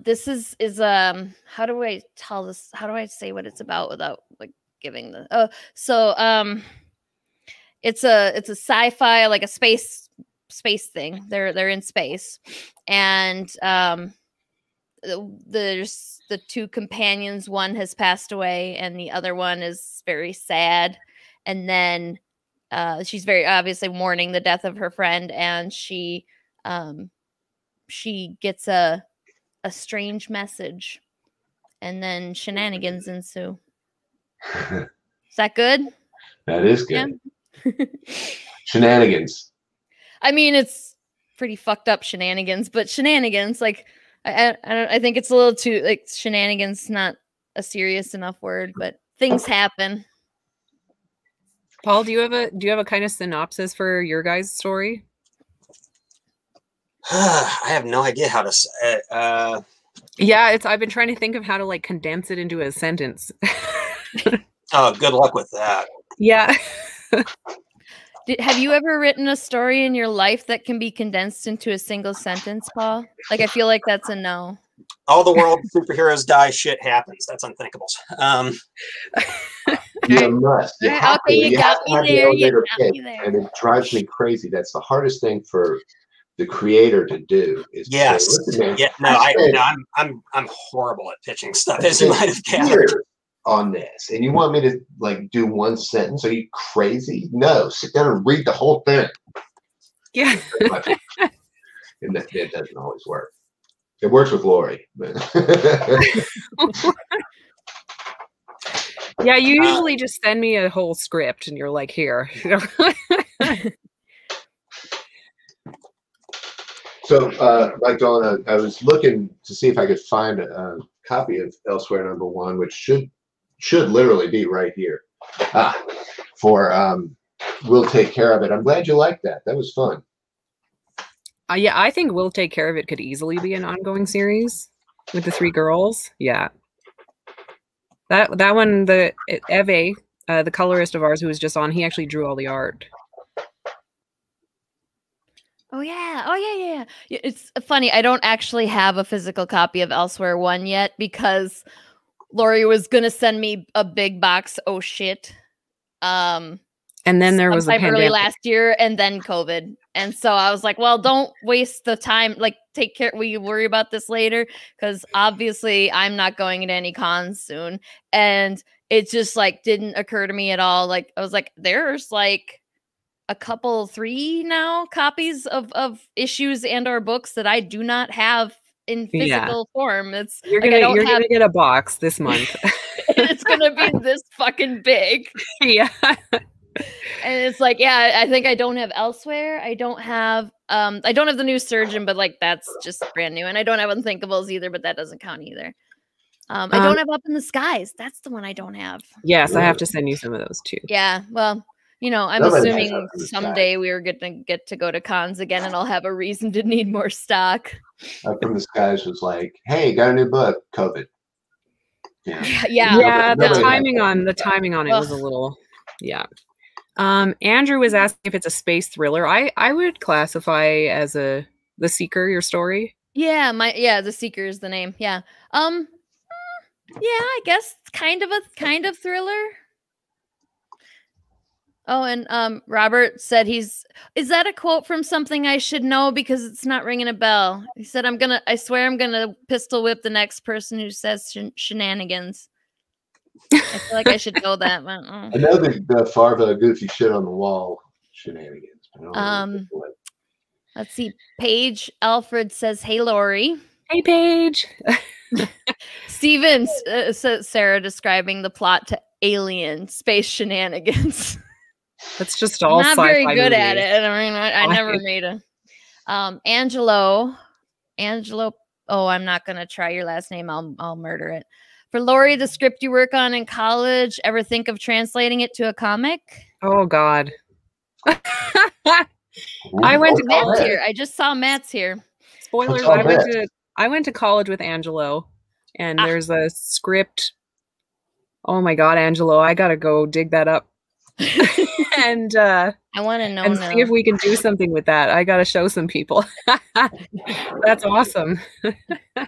This is how do I tell this? How do I say what it's about without like giving the it's a sci-fi, like a space thing. They're in space, and there's the two companions. One has passed away, and the other one is very sad. And then she's very obviously mourning the death of her friend, and she she gets a strange message, and then shenanigans ensue. Is that good? That is good. Yeah. Shenanigans. I mean, it's pretty fucked up shenanigans, but shenanigans, like I think it's a little too like shenanigans, not a serious enough word, but things happen. Paul, do you have a kind of synopsis for your guys' story? I have no idea how to say it. Yeah, I've been trying to think of how to like condense it into a sentence. Oh, good luck with that. Yeah. Have you ever written a story in your life that can be condensed into a single sentence, Paul? Like, I feel like that's a no. All the world superheroes die, shit happens. That's unthinkable. You must. You have to. You got me there. You got me there. And it drives me crazy. That's the hardest thing for the creator to do. Is yes. To say, listen, man, I'm horrible at pitching stuff, as you might have gathered. On this, and you want me to like do one sentence? Are you crazy? No, sit down and read the whole thing. Yeah. And that doesn't always work. It works with Lori, but yeah, you usually just send me a whole script and you're like, here. So, like Dawn, I was looking to see if I could find a copy of Elsewhere #1, which should literally be right here. We'll Take Care of It. I'm glad you liked that. That was fun. Yeah, I think We'll Take Care of It could easily be an ongoing series with the 3 girls. Yeah. That one, Eve, the colorist of ours who was just on, he actually drew all the art. Oh yeah. It's funny. I don't actually have a physical copy of Elsewhere 1 yet because Lori was gonna send me a big box. Oh shit. And then there was a pandemic early last year, and then COVID. And so I was like, well, don't waste the time. Like, take care. We worry about this later because obviously I'm not going to any cons soon. And it just like didn't occur to me at all. Like, I was like, there's like a couple 3 now copies of issues and or books that I do not have in physical form. It's you're gonna get a box this month. It's gonna be this fucking big. Yeah. And it's like, yeah, I think I don't have Elsewhere. I don't have the new Surgeon, but like that's just brand new. And I don't have Unthinkables either, but that doesn't count either. I don't have Up in the Skies. That's the one I don't have. Yes, I have to send you some of those too. Yeah, well, you know, I'm assuming someday we are going to get to go to cons again, and I'll have a reason to need more stock. Up in the Skies was like, hey, got a new book, COVID. Yeah. The timing on it was a little, yeah. Andrew was asking if it's a space thriller. I would classify as The Seeker your story. Yeah, The Seeker is the name. Yeah. Yeah, I guess kind of thriller. Oh, and Robert said is that a quote from something I should know because it's not ringing a bell? He said I swear I'm gonna pistol whip the next person who says shenanigans. I feel like I should know that. But, I know the Farva goofy shit on the wall shenanigans. Let's see. Paige Alfred says, "Hey, Lori." Hey, Paige. Stevens says Sarah describing the plot to Alien space shenanigans. That's just all not sci-fi very good movies. at it. I mean, I never made a. Angelo. Oh, I'm not gonna try your last name. I'll murder it. For Lori, the script you work on in college, ever think of translating it to a comic? Oh God. I went to Matt's here. I just saw Matt's here. Spoilers. I went to college with Angelo, and there's a script. Oh my God, Angelo, I gotta go dig that up. And I want to know and see if we can do something with that. I gotta show some people. That's awesome.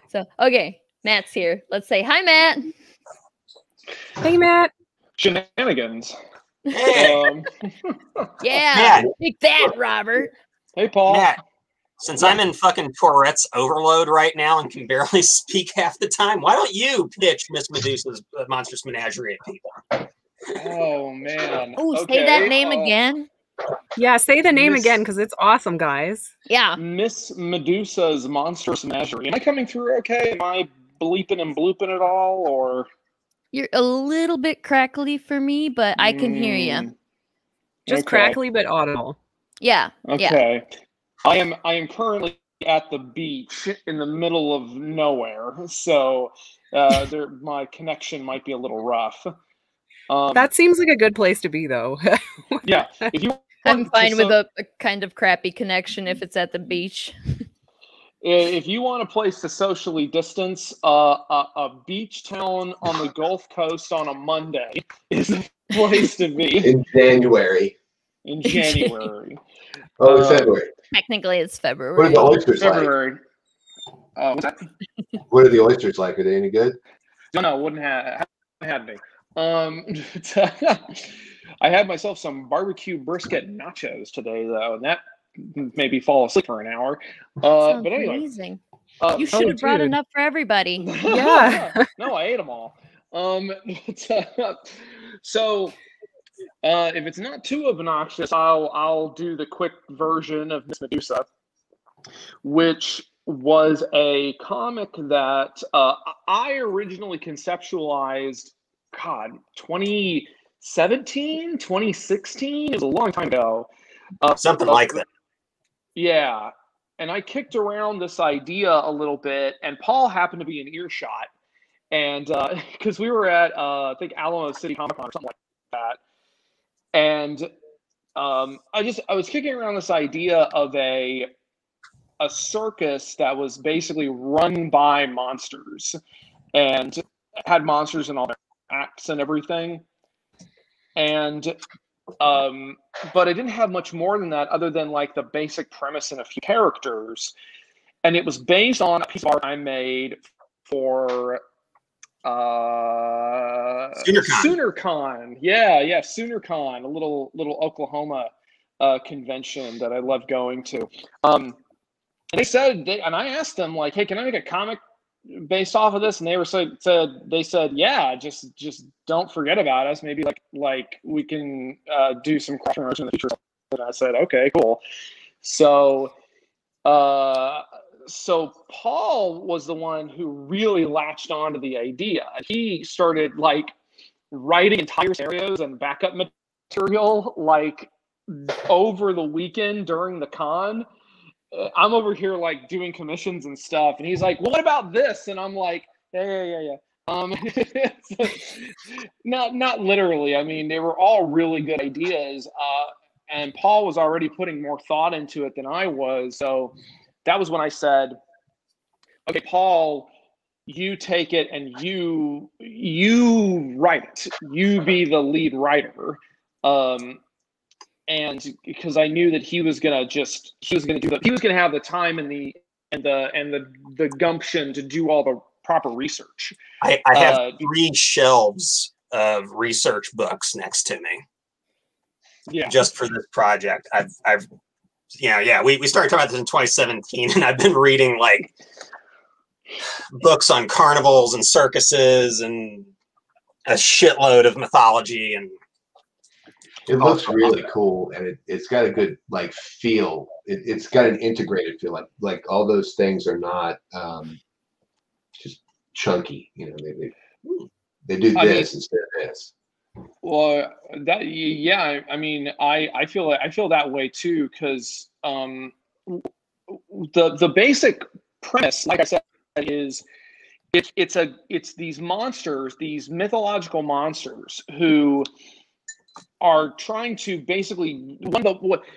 So okay, Matt's here. Let's say hi, Matt. Hey, Matt. Shenanigans. Yeah, Matt. take that, Robert. Hey, Paul. Matt, since I'm in fucking Tourette's overload right now and can barely speak half the time, why don't you pitch Miss Medusa's Monstrous Menagerie at people? Oh man. Oh, say that name again. Yeah, say the name Miss- again because it's awesome, guys. Yeah. Miss Medusa's Monstrous Menagerie. Am I coming through okay? Am I bleeping and blooping at all, or You're a little bit crackly for me, but I can hear you. Mm, Just okay. crackly but audible. Yeah. Yeah. Okay. I am currently at the beach in the middle of nowhere, so my connection might be a little rough. That seems like a good place to be, though. Yeah. If you I'm want fine to with a kind of crappy connection if it's at the beach. If you want a place to socially distance, a beach town on the Gulf Coast on a Monday is the place to be In January. in January. Oh, in February. Technically, it's What are February. the oysters like? February. What's that? What are the oysters like? Are they any good? No, wouldn't have had me. I had myself some barbecue brisket nachos today, though, and that made me fall asleep for an hour. Sounds But anyway, amazing. You should have Oh, brought dude. enough for everybody. Yeah. No, I ate them all. So if it's not too obnoxious, I'll do the quick version of Miss Medusa, which was a comic that I originally conceptualized, 2017, 2016. It was a long time ago. Something like that. Yeah. And I kicked around this idea a little bit, and Paul happened to be in earshot. And because we were at, I think, Alamo City Comic Con or something like that. And I was kicking around this idea of a circus that was basically run by monsters and had monsters in all their acts and everything. And but it didn't have much more than that other than like the basic premise and a few characters. And it was based on a piece of art I made for SoonerCon. Yeah, SoonerCon, a little Oklahoma convention that I love going to. And they said, and I asked them, like, hey, can I make a comic based off of this? And they said, yeah, just don't forget about us. Maybe like we can do some cross promotion in the future. And I said, okay, cool. So Paul was the one who really latched onto the idea. He started like writing entire scenarios and backup material like over the weekend during the con. I'm over here like doing commissions and stuff, and he's like, well, what about this? And I'm like, yeah. Not literally. I mean, they were all really good ideas. And Paul was already putting more thought into it than I was. So that was when I said, okay, Paul, you take it and you write it. You be the lead writer. And because I knew that he was gonna have the time and the gumption to do all the proper research. I have 3 shelves of research books next to me. Yeah. Just for this project. We started talking about this in 2017, and I've been reading like books on carnivals and circuses and a shitload of mythology, and it looks really cool, and it's got a good like feel. It's got an integrated feel. Like all those things are not just chunky. You know, they do this instead of this. Well, I mean, I feel that way too, because the basic premise, like I said, is it's these monsters, these mythological monsters who are trying to basically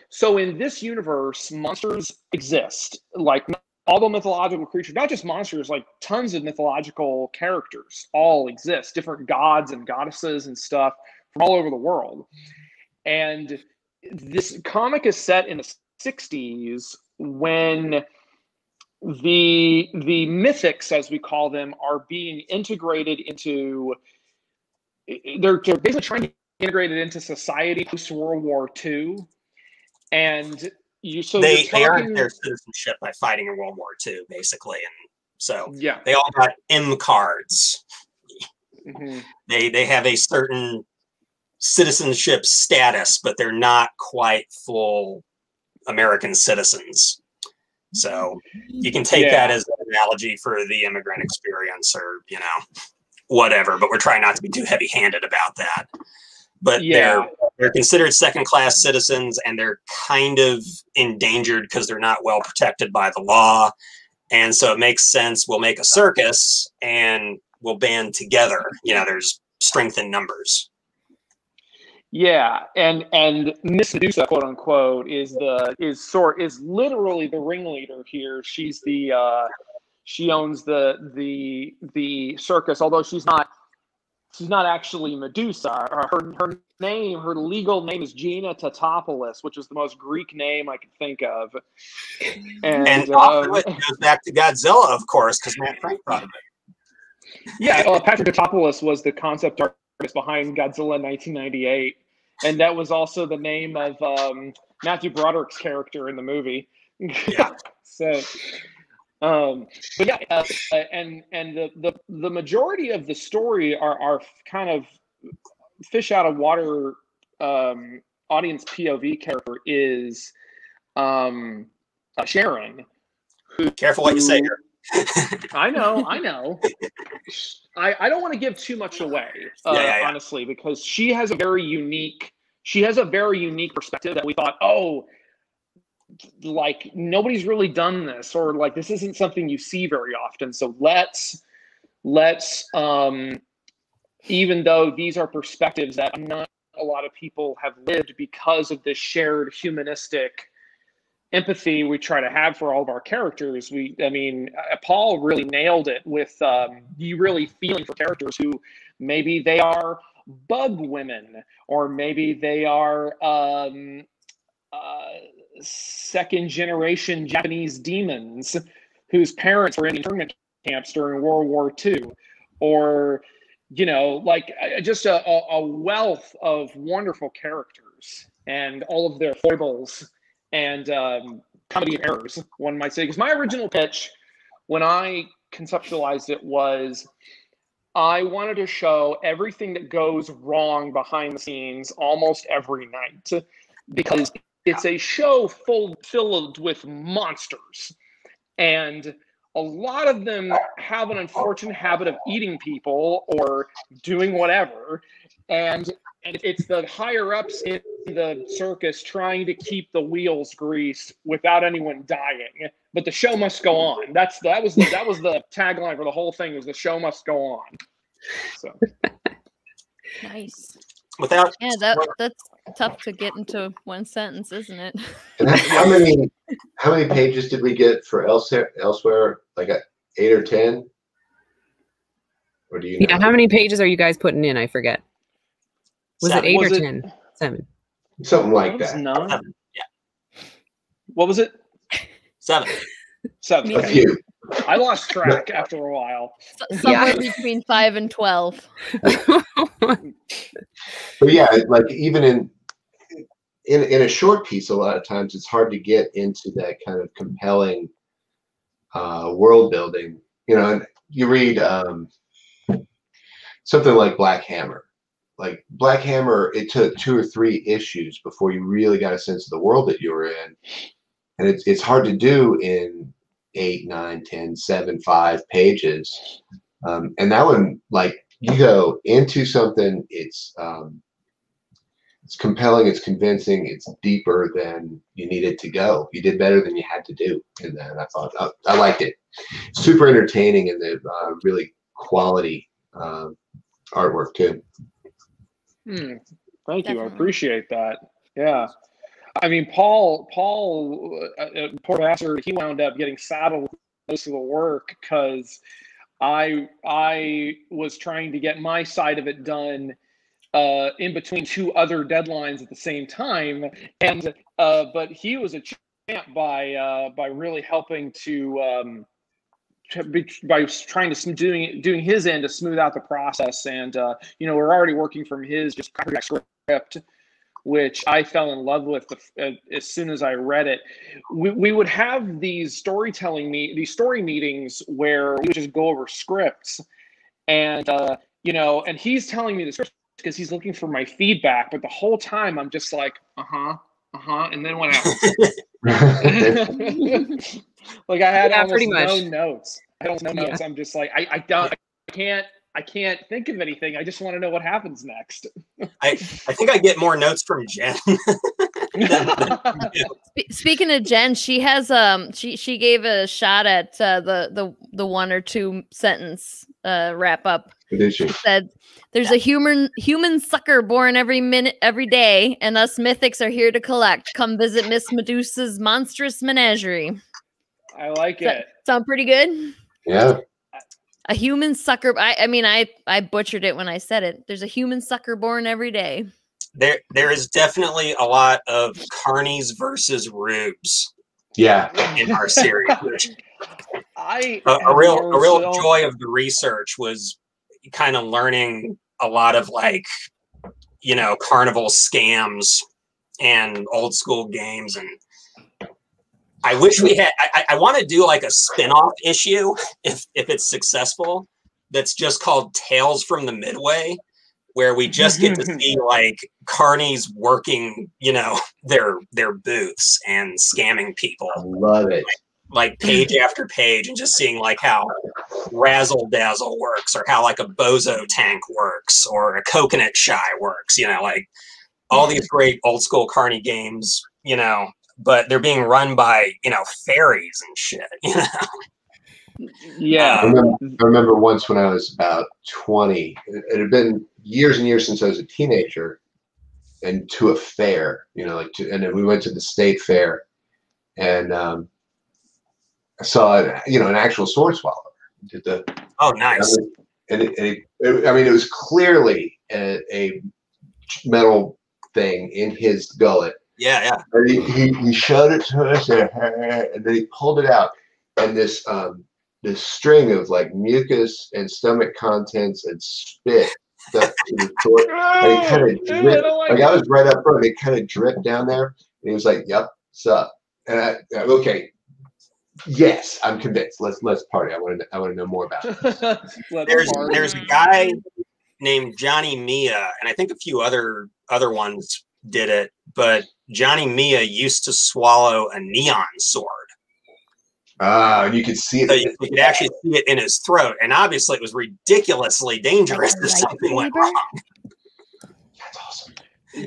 so in this universe, monsters exist, like all the mythological creatures, not just monsters, like tons of mythological characters all exist, different gods and goddesses and stuff from all over the world. And this comic is set in the 60s when the mythics, as we call them, are being integrated into, they're basically trying to integrate it into society post World War II. And they earned their citizenship by fighting in World War II, basically, and so yeah, they all got M cards. Mm-hmm. They have a certain citizenship status, but they're not quite full American citizens. So you can take that as an analogy for the immigrant experience, or, you know, whatever, but we're trying not to be too heavy-handed about that. But they're considered second-class citizens, and they're kind of endangered because they're not well protected by the law. And so it makes sense. We'll make a circus and we'll band together. You know, there's strength in numbers. Yeah, and Miss Medusa, quote unquote, is literally the ringleader here. She's the she owns the circus, although she's not actually Medusa. Her legal name is Gina Tatopoulos, which is the most Greek name I could think of. And often it goes back to Godzilla, of course, because Matt Frank thought of it. Yeah, Patrick Tatopoulos was the concept artist behind Godzilla 1998, and that was also the name of Matthew Broderick's character in the movie. Yeah. So, but yeah, and the majority of the story are kind of fish out of water. Audience POV character is Sharon. Careful what you say here. I know. I don't want to give too much away, honestly, because she has a very unique perspective that we thought, oh, like nobody's really done this, or like this isn't something you see very often. So let's even though these are perspectives that not a lot of people have lived, because of this shared humanistic empathy we try to have for all of our characters. Paul really nailed it with you really feeling for characters who maybe they are bug women, or maybe they are second generation Japanese demons whose parents were in internment camps during World War II, or, you know, like just a wealth of wonderful characters and all of their foibles and comedy of errors, one might say. Because my original pitch, when I conceptualized it, was I wanted to show everything that goes wrong behind the scenes almost every night, because it's a show filled with monsters, and a lot of them have an unfortunate habit of eating people or doing whatever, and it's the higher ups in the circus trying to keep the wheels greased without anyone dying. But the show must go on. That was the tagline for the whole thing, was the show must go on. So Nice. Without that's tough to get into one sentence, isn't it? And how many pages did we get for elsewhere? Like 8 or 10? Or do you know? Yeah, how many pages are you guys putting in? I forget. Was it 8 or 10? 7. Something like that. 9? 7. Yeah. What was it? 7. 7. A few. I lost track after a while. Somewhere between 5 and 12. But yeah, like even in a short piece, a lot of times it's hard to get into that kind of compelling world building. You know, and you read something like Black Hammer. Like Black Hammer, it took 2 or 3 issues before you really got a sense of the world that you were in, and it's hard to do in 8, 9, 10, 7, 5 pages. And that one, like, you go into something, it's compelling, it's convincing, it's deeper than you needed to go. You did better than you had to do in that. And I thought I liked it. Super entertaining, and the really quality artwork too. Thank you. Definitely. I appreciate that. Yeah. I mean, Paul, poor bastard, he wound up getting saddled with most of the work because I was trying to get my side of it done in between 2 other deadlines at the same time, and but he was a champ by really helping by trying to doing his end to smooth out the process, and you know, we're already working from his just script, which I fell in love with as soon as I read it. We would have these story meetings where we would just go over scripts, and you know, and he's telling me the scripts because he's looking for my feedback. But the whole time I'm just like, and then what happens? Like I had almost no notes. I don't know notes. I'm just like, I can't think of anything. I just want to know what happens next. I think I get more notes from Jen. Speaking of Jen, she has she gave a shot at the 1 or 2 sentence wrap up. She said, "There's a human sucker born every minute, every day, and us mythics are here to collect. Come visit Miss Medusa's monstrous menagerie." I like it. Sound pretty good? Yeah. A human sucker. I mean, I butchered it when I said it. There's a human sucker born every day. There is definitely a lot of carnies versus rubes. Yeah. In our series. A real joy of the research was kind of learning a lot of like, you know, carnival scams and old school games. And I wish we had, I want to do like a spin-off issue if it's successful. That's just called Tales from the Midway, where we just get to see like carnies working, you know, their booths and scamming people. I love it. Like page after page, and just seeing like how Razzle Dazzle works, or how like a Bozo tank works, or a Coconut Shy works, you know, like all these great old school carny games, you know, but they're being run by, you know, fairies and shit, you know. Yeah. I remember once when I was about 20, it had been years and years since I was a teenager, and to a fair, you know, like and then we went to the state fair, and I saw, you know, an actual sword swallower. Oh, nice. And I mean, it was clearly a metal thing in his gullet. Yeah, yeah. And he showed it to us, and then he pulled it out, and this string of like mucus and stomach contents and spit stuff to the sword. And it kind of dripped. Like I was right up front. It kind of dripped down there, and he was like, "Yep, sup?" And okay. Yes, I'm convinced. Let's party. I want to know more about it. There's a guy named Johnny Mia, and I think a few other ones did it, but Johnny Mia used to swallow a neon sword. And you could see it. So you could actually see it in his throat, and obviously it was ridiculously dangerous if something went wrong. That's awesome.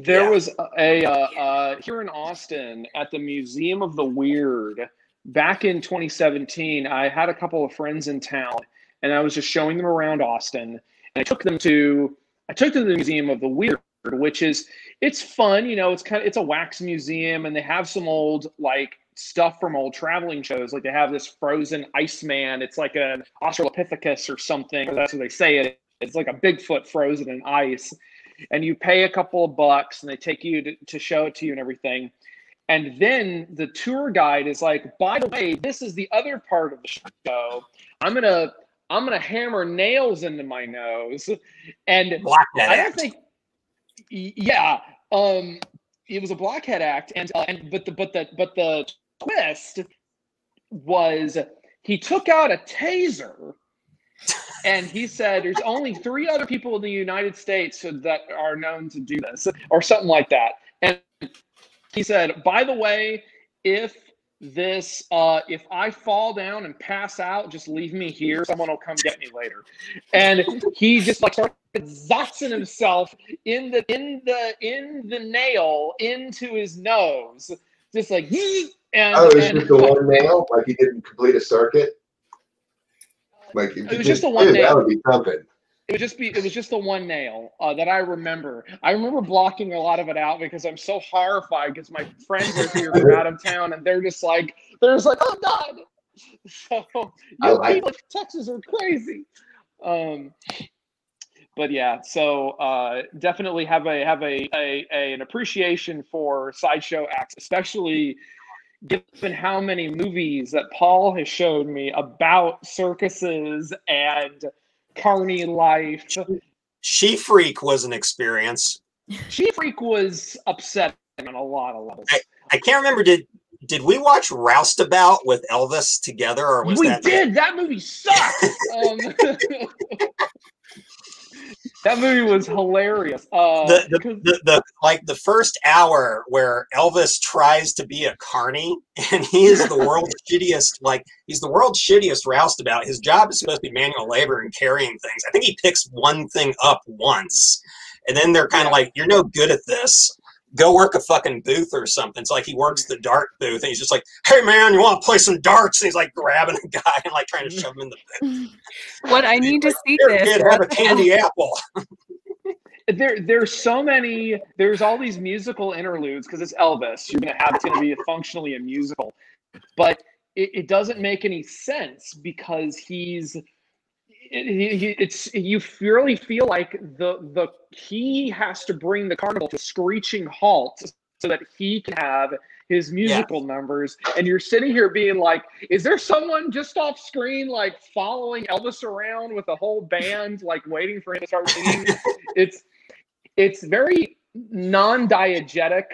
There was a here in Austin at the Museum of the Weird. Back in 2017, I had a couple of friends in town, and I was just showing them around Austin. And I took them to the Museum of the Weird, which is, it's fun, you know. It's a wax museum, and they have some old like stuff from old traveling shows. Like they have this frozen Iceman. It's like an Australopithecus or something. That's what they say it. It's like a Bigfoot frozen in ice, and you pay a couple of bucks, and they take you to show it to you and everything. And then the tour guide is like, by the way, this is the other part of the show. I'm gonna hammer nails into my nose. And I don't think, yeah, it was a blockhead act, but the twist was he took out a taser, and he said there's only 3 other people in the United States that are known to do this, or something like that. And he said, by the way, if I fall down and pass out, just leave me here. Someone will come get me later. And he just like started zoxing himself in the nail into his nose, just like. And, it was just the one nail, like he didn't complete a circuit. Like it was just the one nail. That would be something. It was just the one nail that I remember. I remember blocking a lot of it out because I'm so horrified because my friends are here from out of town, and they're just like, oh God. So people in Texas are crazy. But yeah, so definitely have an appreciation for sideshow acts, especially given how many movies that Paul has showed me about circuses and carny life. She Freak was an experience. She Freak was upsetting on a lot of levels. I can't remember. Did we watch Roustabout with Elvis together, or was we did? That movie sucked. That movie was hilarious. The first hour where Elvis tries to be a carny and he is the world's shittiest, he's the world's shittiest roustabout. His job is supposed to be manual labor and carrying things. I think he picks one thing up once, and then they're kind of like, "You're no good at this. Go work a fucking booth or something." It's like he works the dart booth and he's just like, "Hey man, you want to play some darts?" And he's like grabbing a guy and like trying to shove him in the booth. What I need to see Here, this. kid, have a candy apple. There's so many. There's all these musical interludes because it's Elvis. It's gonna be functionally a musical, but it doesn't make any sense because you really feel like he has to bring the carnival to a screeching halt so that he can have his musical numbers, and you're sitting here being like, is there someone just off screen like following Elvis around with a whole band like waiting for him to start singing? It's very non-diegetic,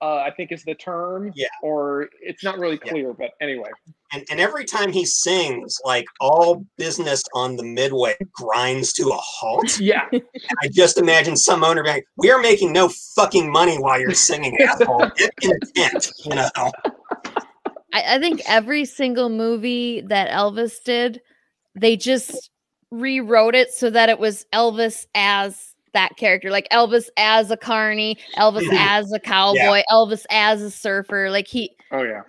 I think is the term. Yeah. Or it's not really clear, but anyway. And every time he sings, like all business on the Midway grinds to a halt. Yeah. And I just imagine some owner being like, "We are making no fucking money while you're singing, asshole. Get content, you know." I think every single movie that Elvis did, they just rewrote it so that it was Elvis as that character, like Elvis as a carny, Elvis as a cowboy, Elvis as a surfer. Like he couldn't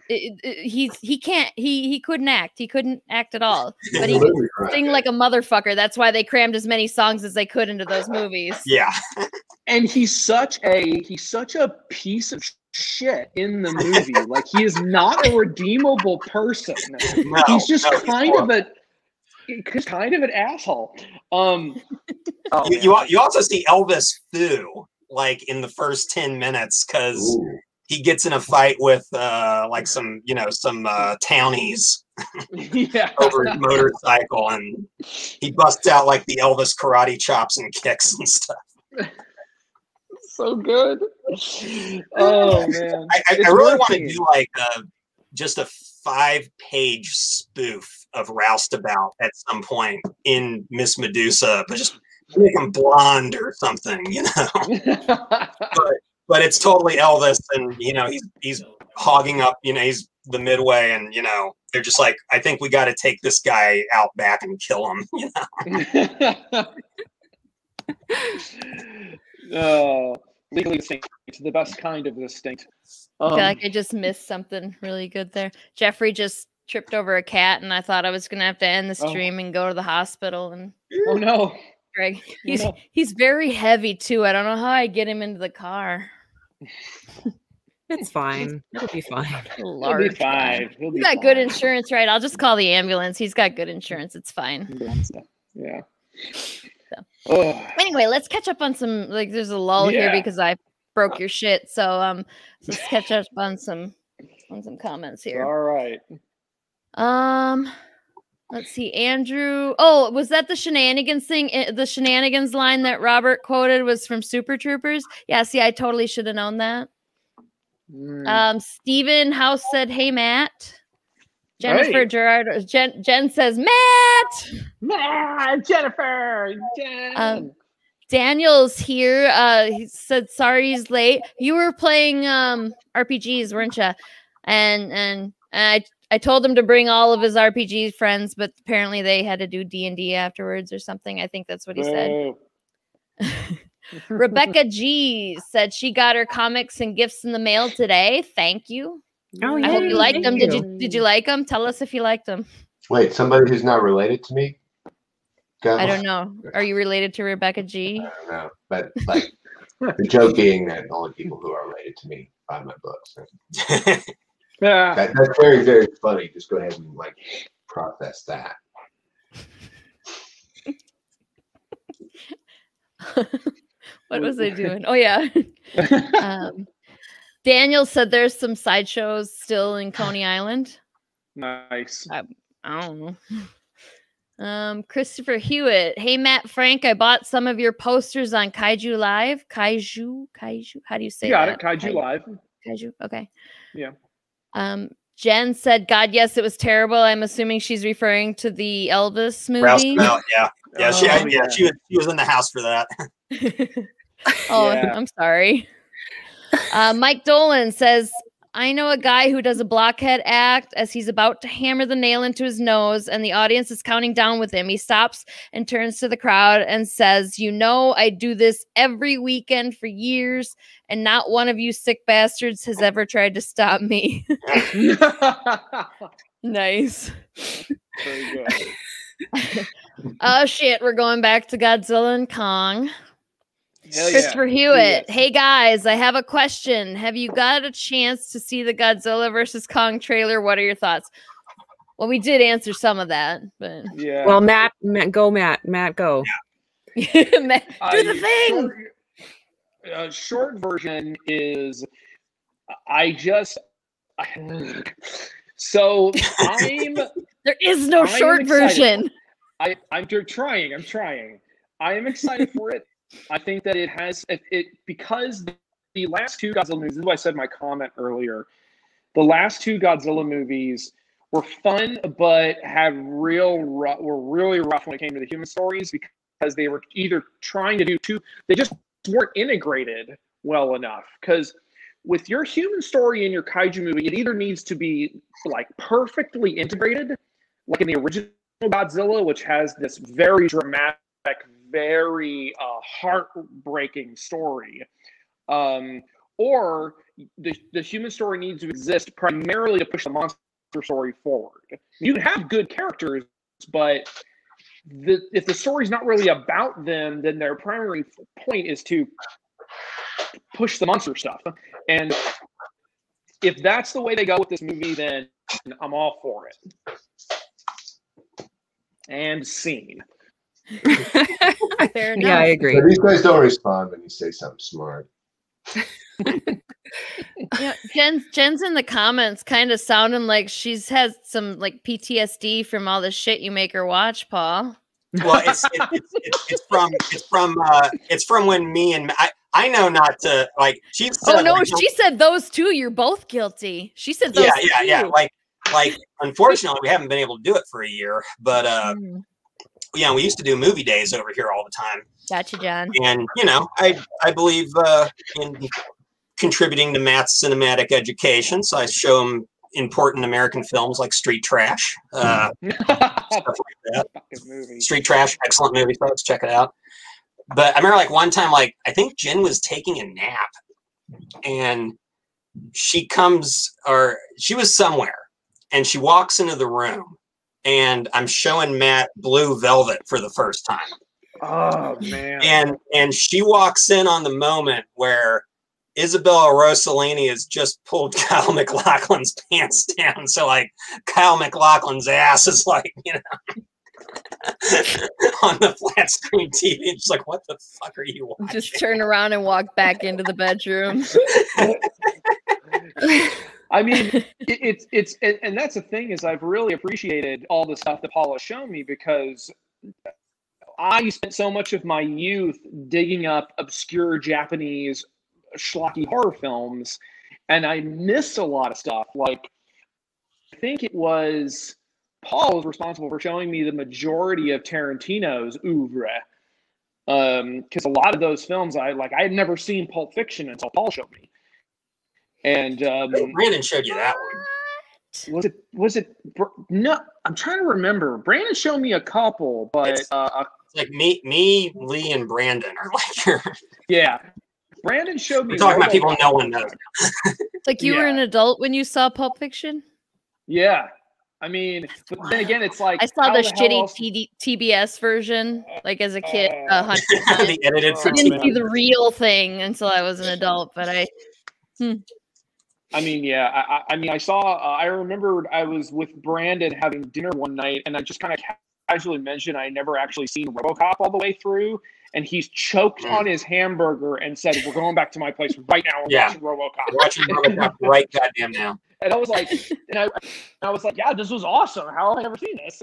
act. He couldn't act at all, but he could sing like a motherfucker. That's why they crammed as many songs as they could into those movies. Yeah. And he's such a piece of shit in the movie. Like he is not a redeemable person. No, he's just kind of an asshole. You also see Elvis Fu like in the first 10 minutes because he gets in a fight with like some townies over his motorcycle, and he busts out like the Elvis karate chops and kicks and stuff. So good. Oh man, I really want to do like just a 5-page spoof of Roustabout at some point in Miss Medusa, but just make him blonde or something, you know. but it's totally Elvis, and you know he's hogging up, you know, he's the Midway, and you know they're just like, I think we got to take this guy out back and kill him, you know. Legally distinct, the best kind of distinct. I feel like I just missed something really good there. Jeffrey just tripped over a cat, and I thought I was gonna have to end the stream and go to the hospital. And oh no, Greg, he's very heavy too. I don't know how I get him into the car. It's fine. It'll be fine. He'll be fine. He's got good insurance, right? I'll just call the ambulance. He's got good insurance. It's fine. Yeah. So. Anyway, let's catch up on some. Like, there's a lull here because I broke your shit. So let's catch up on some comments here. All right. Let's see, Andrew. Oh, was that the shenanigans thing? The shenanigans line that Robert quoted was from Super Troopers. Yeah. See, I totally should have known that. Stephen House said, "Hey, Matt." Jennifer Gerard. Jen says, "Matt, Jennifer, Jen." Daniel's here. He said, "Sorry he's late. You were playing RPGs, weren't you?" And I told him to bring all of his RPG friends, but apparently they had to do D&D afterwards or something. I think that's what he said. Rebecca G said she got her comics and gifts in the mail today. Thank you. Oh, I hope you liked them. Did you like them? Tell us if you liked them. Wait, somebody who's not related to me? I don't know. Are you related to Rebecca G? I don't know, but like the joke being that the only people who are related to me buy my books. That's very, very funny. Just go ahead and like process that. What was I doing? Oh yeah. Daniel said there's some sideshows still in Coney Island. Nice. I don't know. Christopher Hewitt. Hey Matt Frank, I bought some of your posters on Kaiju Live. Kaiju. How do you say that? Got it. Kaiju Live. Kaiju. Okay. Yeah. Jen said, "God, yes, it was terrible." I'm assuming she's referring to the Elvis Rouse movie. them out, yeah. Yeah, Oh, yeah. she was in the house for that. Oh, Yeah. I'm sorry. Mike Dolan says, "I know a guy who does a blockhead act as he's about to hammer the nail into his nose and the audience is counting down with him. He stops and turns to the crowd and says, 'You know, I do this every weekend for years and not one of you sick bastards has ever tried to stop me.'" Nice. Very good. Oh shit, we're going back to Godzilla and Kong. Hell yeah. Christopher Hewitt. Yes. Hey guys, I have a question. Have you got a chance to see the Godzilla versus Kong trailer? What are your thoughts? Well, we did answer some of that, but Yeah. Well, Matt, go, Matt, go. do the thing. Short version is so There is no I'm short excited. version. I'm trying. I am excited for it. I think that it has it because the last two Godzilla movies, this is what I said in my comment earlier. The last two Godzilla movies were fun, but were really rough when it came to the human stories because they were either trying to do they just weren't integrated well enough. Because with your human story in your kaiju movie, it either needs to be like perfectly integrated, like in the original Godzilla, which has this very dramatic, very heartbreaking story, or the human story needs to exist primarily to push the monster story forward. You can have good characters, but if the story's not really about them, then their primary point is to push the monster stuff. And if that's the way they go with this movie, then I'm all for it. And scene. Fair enough. Yeah, I agree. But these guys don't respond when you say something smart. Yeah, Jen's in the comments kind of sounding like she's had some like PTSD from all the shit you make her watch, Paul. Well, it's from when me and I know not to like. She said, Oh no, like, she said those two. You're both guilty. She said those. Yeah. two. Like unfortunately, we haven't been able to do it for a year, but yeah, we used to do movie days over here all the time. Gotcha, John. And I believe in contributing to Matt's cinematic education, so I show him important American films like Street Trash, stuff like that. Fucking movie. Street Trash, excellent movie, folks. Check it out. But I remember like one time, like I think Jen was taking a nap, and she was somewhere, and she walks into the room, and I'm showing Matt Blue Velvet for the first time. Oh man. And she walks in on the moment where Isabella Rossellini has just pulled Kyle MacLachlan's pants down. So like Kyle MacLachlan's ass is like, on the flat screen TV. And she's like, what the fuck are you watching? Just turn around and walk back into the bedroom. I mean, it's and that's the thing is I've really appreciated all the stuff that Paul has shown me because I spent so much of my youth digging up obscure Japanese schlocky horror films, and I missed a lot of stuff. Like, I think it was Paul was responsible for showing me the majority of Tarantino's oeuvre. Because a lot of those films, I had never seen Pulp Fiction until Paul showed me. And Brandon showed you that one. Was it? No, I'm trying to remember. Brandon showed me a couple, but It's like me, Lee, and Brandon are like your. yeah. Brandon showed me. We're talking about people no one knows. Like you were an adult when you saw Pulp Fiction? Yeah. I mean, but then again, it's like I saw how the hell shitty else- TBS version, like as a kid. The edited for I didn't see TV. the real thing until I was an adult, but I mean, yeah. I mean, I saw. I remembered I was with Brandon having dinner one night, and I just kind of casually mentioned I never actually seen RoboCop all the way through, and he's choked on his hamburger and said, "We're going back to my place right now. We're watching RoboCop." We're watching RoboCop right goddamn now. And I was like, I was like, yeah, this was awesome. How have I never seen this?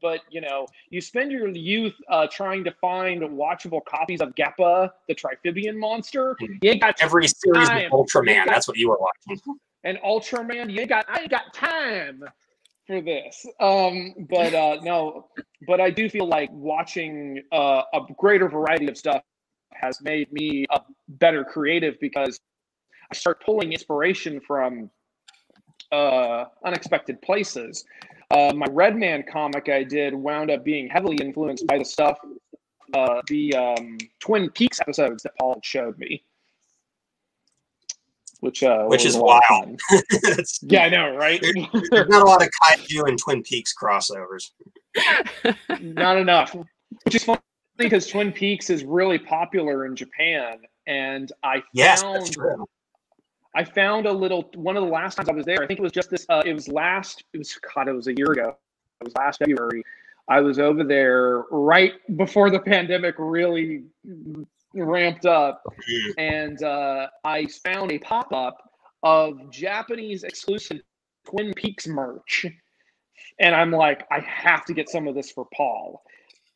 But you know, you spend your youth trying to find watchable copies of Gappa, the Triphibian monster. You ain't got Every series time. with Ultraman, that's what you were watching. And Ultraman, I ain't got time for this. No, but I do feel like watching a greater variety of stuff has made me a better creative, because I start pulling inspiration from unexpected places. My Redman comic I did wound up being heavily influenced by the stuff, the Twin Peaks episodes that Paul showed me. Which is wild. Yeah, I know, right? There's not a lot of kaiju and Twin Peaks crossovers. Not enough. Which is funny because Twin Peaks is really popular in Japan, and I found a little. One of the last times I was there, I think it was just this. It was a year ago. It was last February. I was over there right before the pandemic really ramped up, and I found a pop-up of Japanese exclusive Twin Peaks merch, and I'm like, I have to get some of this for Paul.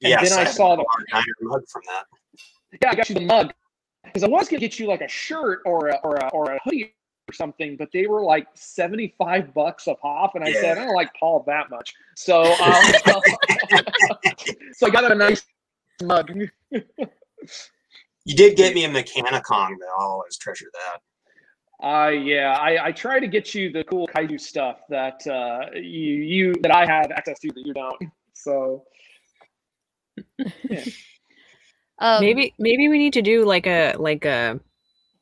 And yes, then I saw the mug from that. Yeah, I got you the mug because I was gonna get you like a shirt or a hoodie or something, but they were like $75 a pop, and I said I don't like Paul that much, so so I got a nice mug. You did get me a Mechanicon, though. I'll always treasure that. I try to get you the cool kaiju stuff that that I have access to that you don't. So yeah. Maybe we need to do like a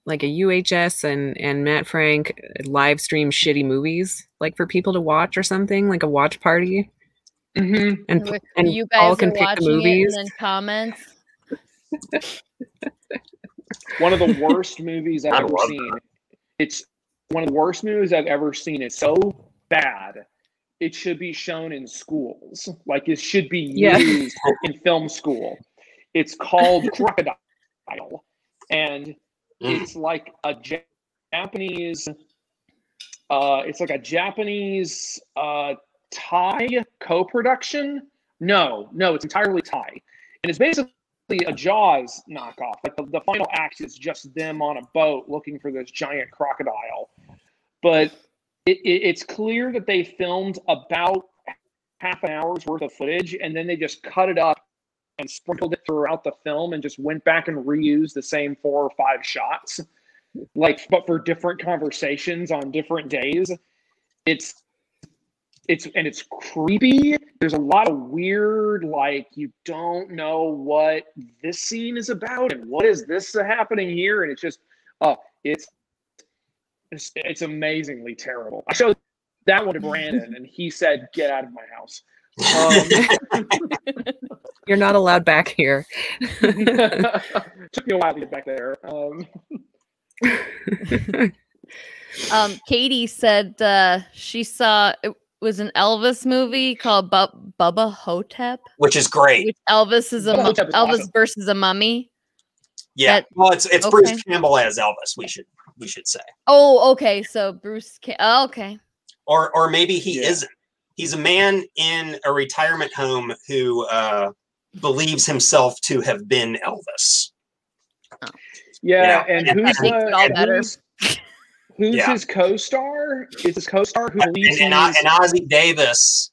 UHS and Matt Frank live stream shitty movies, like for people to watch or something, like a watch party. Mm-hmm. And you guys all can are pick the watching movies. it and then comments. One of the worst movies I've ever seen. It's one of the worst movies I've ever seen. It's so bad, it should be shown in schools. Like, it should be used in film school. It's called Crocodile, and it's like a Japanese. It's like a Japanese Thai co-production. No, it's entirely Thai, and it's basically a Jaws knockoff. Like the final act is just them on a boat looking for this giant crocodile. But it's clear that they filmed about half an hour's worth of footage, and then they just cut it up and sprinkled it throughout the film and just went back and reused the same 4 or 5 shots, like, but for different conversations on different days. It's creepy. There's a lot of weird, like, you don't know what this scene is about and what is this happening here, and it's just it's amazingly terrible. I showed that one to Brandon, and he said, "Get out of my house." You're not allowed back here. Took me a while to get back there. Katie said she saw it was an Elvis movie called Bubba Hotep, which is great. Which Elvis is Elvis awesome. Versus a mummy. Yeah, well, it's okay. Bruce Campbell as Elvis. We should say. Oh, okay. So Bruce. Okay. Or maybe he isn't. He's a man in a retirement home who believes himself to have been Elvis. Oh. Yeah, and who's his co-star? Is his co-star who believes and Ozzie Davis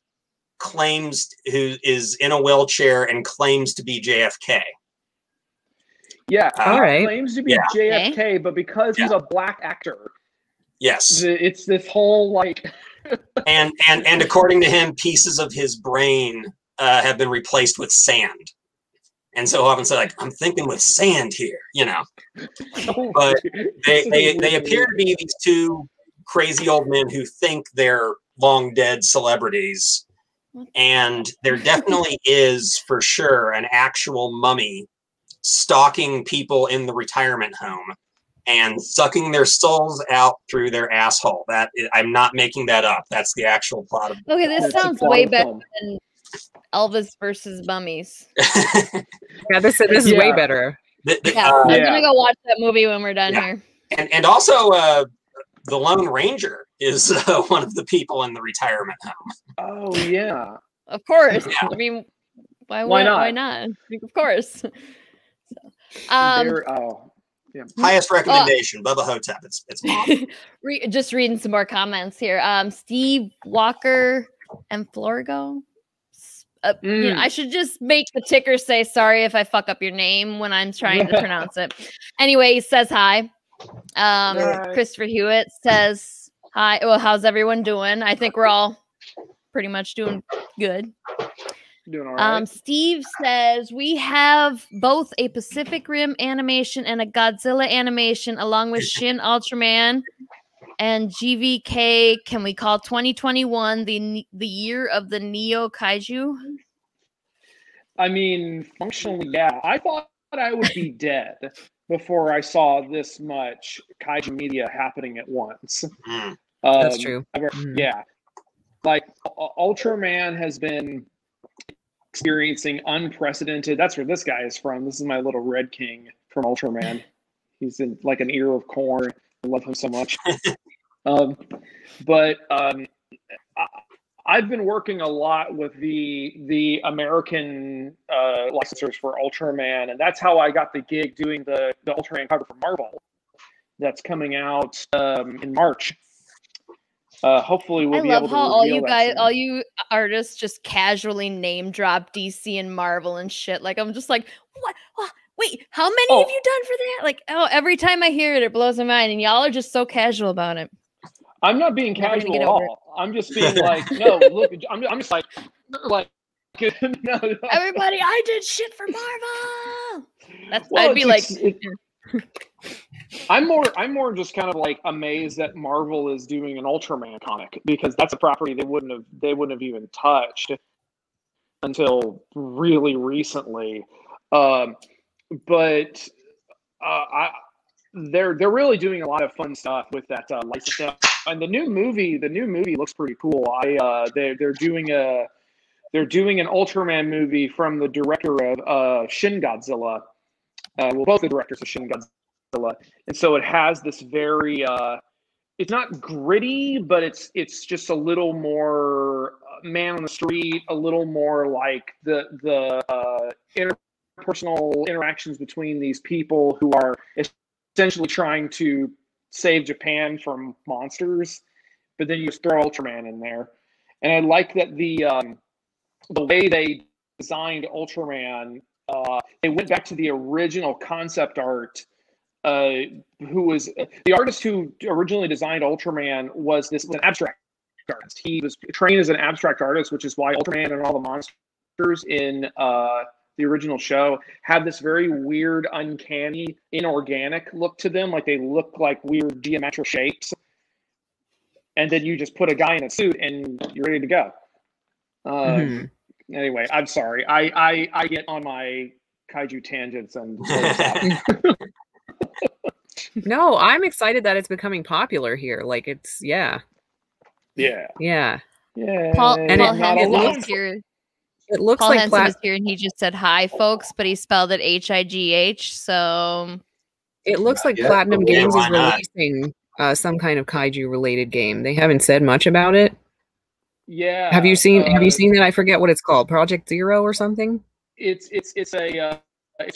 claims, who is in a wheelchair and claims to be JFK. Yeah, all right. Claims to be JFK, but because he's a black actor, yes, it's this whole like. and according to him, pieces of his brain have been replaced with sand, and so often say like, "I'm thinking with sand here," you know. But they appear to be these two crazy old men who think they're long dead celebrities, and there definitely is for sure an actual mummy stalking people in the retirement home and sucking their souls out through their asshole. I'm not making that up. That's the actual plot of Okay, this sounds way better than Elvis versus mummies. Yeah, this is way better. I'm gonna go watch that movie when we're done here. And also the Lone Ranger is one of the people in the retirement home. Oh yeah. Of course. Yeah. I mean, Why not? Why not? Of course. Highest recommendation, Bubba Hotep. It's mom. Just reading some more comments here. Steve Walker and Florgo. You know, I should just make the ticker say sorry if I fuck up your name when I'm trying to pronounce it. Anyway, he says hi. Christopher Hewitt says hi. Well, how's everyone doing? I think we're all pretty much doing good. Doing all right. Steve says we have both a Pacific Rim animation and a Godzilla animation, along with Shin Ultraman and GVK. Can we call 2021 the year of the Neo Kaiju? I mean, functionally, yeah. I thought I would be dead before I saw this much kaiju media happening at once. That's true. Yeah. Like, Ultraman has been experiencing unprecedented. That's where this guy is from. This is my little Red King from Ultraman. He's in like an ear of corn. I love him so much. I've been working a lot with the American licensors for Ultraman, and that's how I got the gig doing the Ultraman cover for Marvel. That's coming out in March. Hopefully we'll be able to reveal that all you artists just casually name drop DC and Marvel and shit. Like, I'm just like, what? Wait, how many have you done for that? Like, every time I hear it, it blows my mind, and y'all are just so casual about it. I'm not being casual at all. I'm just being like, no, look, I'm just like, no. Everybody, I did shit for Marvel. I'd be like, I'm more just kind of like amazed that Marvel is doing an Ultraman comic, because that's a property they wouldn't have even touched until really recently. But they're really doing a lot of fun stuff with that license stuff. And the new movie looks pretty cool. They're doing an Ultraman movie from the director of Shin Godzilla. Both the directors of Shin Godzilla, and so it has this very. It's not gritty, but it's just a little more man on the street, a little more like the interpersonal interactions between these people who are essentially trying to save Japan from monsters, but then you just throw Ultraman in there. And I like that the way they designed Ultraman, they went back to the original concept art. Who was the artist who originally designed Ultraman was an abstract artist. He was trained as an abstract artist, which is why Ultraman and all the monsters in the original show have this very weird, uncanny, inorganic look to them. Like, they look like weird geometric shapes. And then you just put a guy in a suit and you're ready to go. Anyway, I'm sorry. I get on my kaiju tangents and No, I'm excited that it's becoming popular here. Like, it's yeah. Paul Hansen is here. It looks Paul like Hansen is here, and he just said hi, folks, but he spelled it H-I-G-H. So it looks like Platinum Games is releasing some kind of kaiju related game. They haven't said much about it. Yeah. Have you seen that? I forget what it's called. Project Zero or something? It's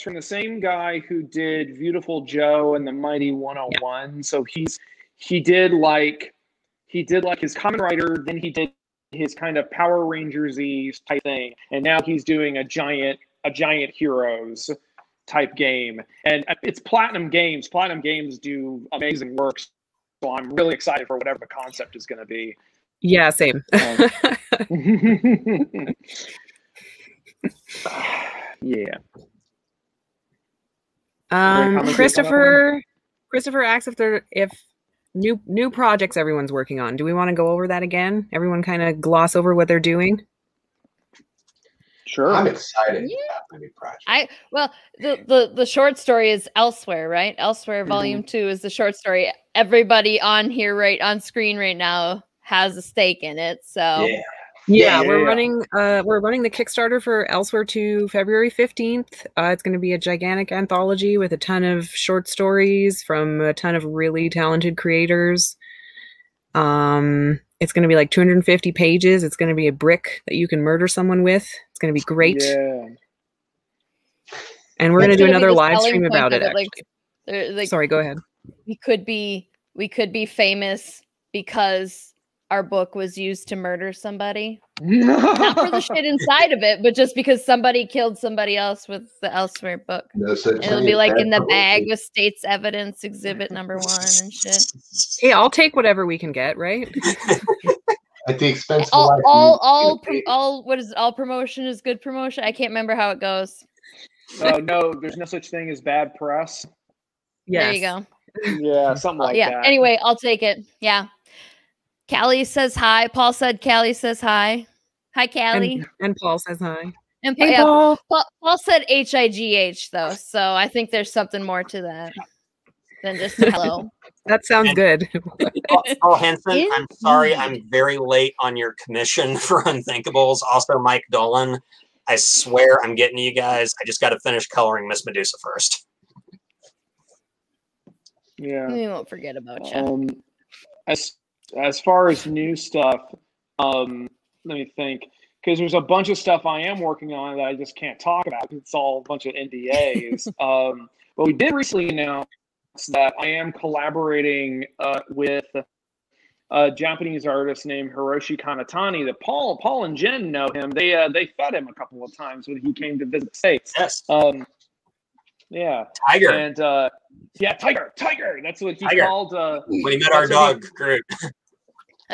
from the same guy who did Beautiful Joe and the Mighty 101. Yeah. So he did his Kamen Rider, then he did his kind of Power Rangers-y type thing, and now he's doing a giant Heroes type game. And it's Platinum Games. Platinum Games do amazing work, so I'm really excited for whatever the concept is going to be. Yeah, same. Yeah. Christopher asks if new projects everyone's working on. Do we want to go over that again? Everyone kind of gloss over what they're doing. Sure. I'm excited about the new project. The short story is Elsewhere, right? Elsewhere Volume 2 is the short story. Everybody on here right on screen right now has a stake in it. So we're running the Kickstarter for Elsewhere 2 February 15th. It's going to be a gigantic anthology with a ton of short stories from a ton of really talented creators. It's going to be like 250 pages. It's going to be a brick that you can murder someone with. It's going to be great. Yeah. And we're going to do another live stream point about of it. Like, Sorry, go ahead. we could be famous because our book was used to murder somebody. Not for the shit inside of it, but just because somebody killed somebody else with the Elsewhere book. No such And it'll thing be as like bad in the bag publicity. with state's evidence exhibit number 1 and shit. Hey, I'll take whatever we can get, right? At the expense of All what is it? All promotion is good promotion. I can't remember how it goes. Oh no, there's no such thing as bad press. Yes. There you go. Yeah, something like Yeah. that. Anyway, I'll take it. Yeah. Callie says hi. Paul said Callie says hi. Hi, Callie. And Paul says hi. And Hey, yeah, Paul. Paul said HIGH though, so I think there's something more to that than just hello. That sounds good. Paul Henson, I'm sorry I'm very late on your commission for Unthinkables. Also, Mike Dolan. I swear I'm getting to you guys. I just got to finish coloring Miss Medusa first. Yeah. We won't forget about you. As far as new stuff, let me think, because there's a bunch of stuff I am working on that I just can't talk about. It's all a bunch of NDAs. But we did recently announce that I am collaborating with a Japanese artist named Hiroshi Kanatani. That Paul and Jen know him. They fed him a couple of times when he came to visit the States. Yes. Yeah. Tiger. And yeah, Tiger. That's what he Tiger. called. When he met our dog, Groot.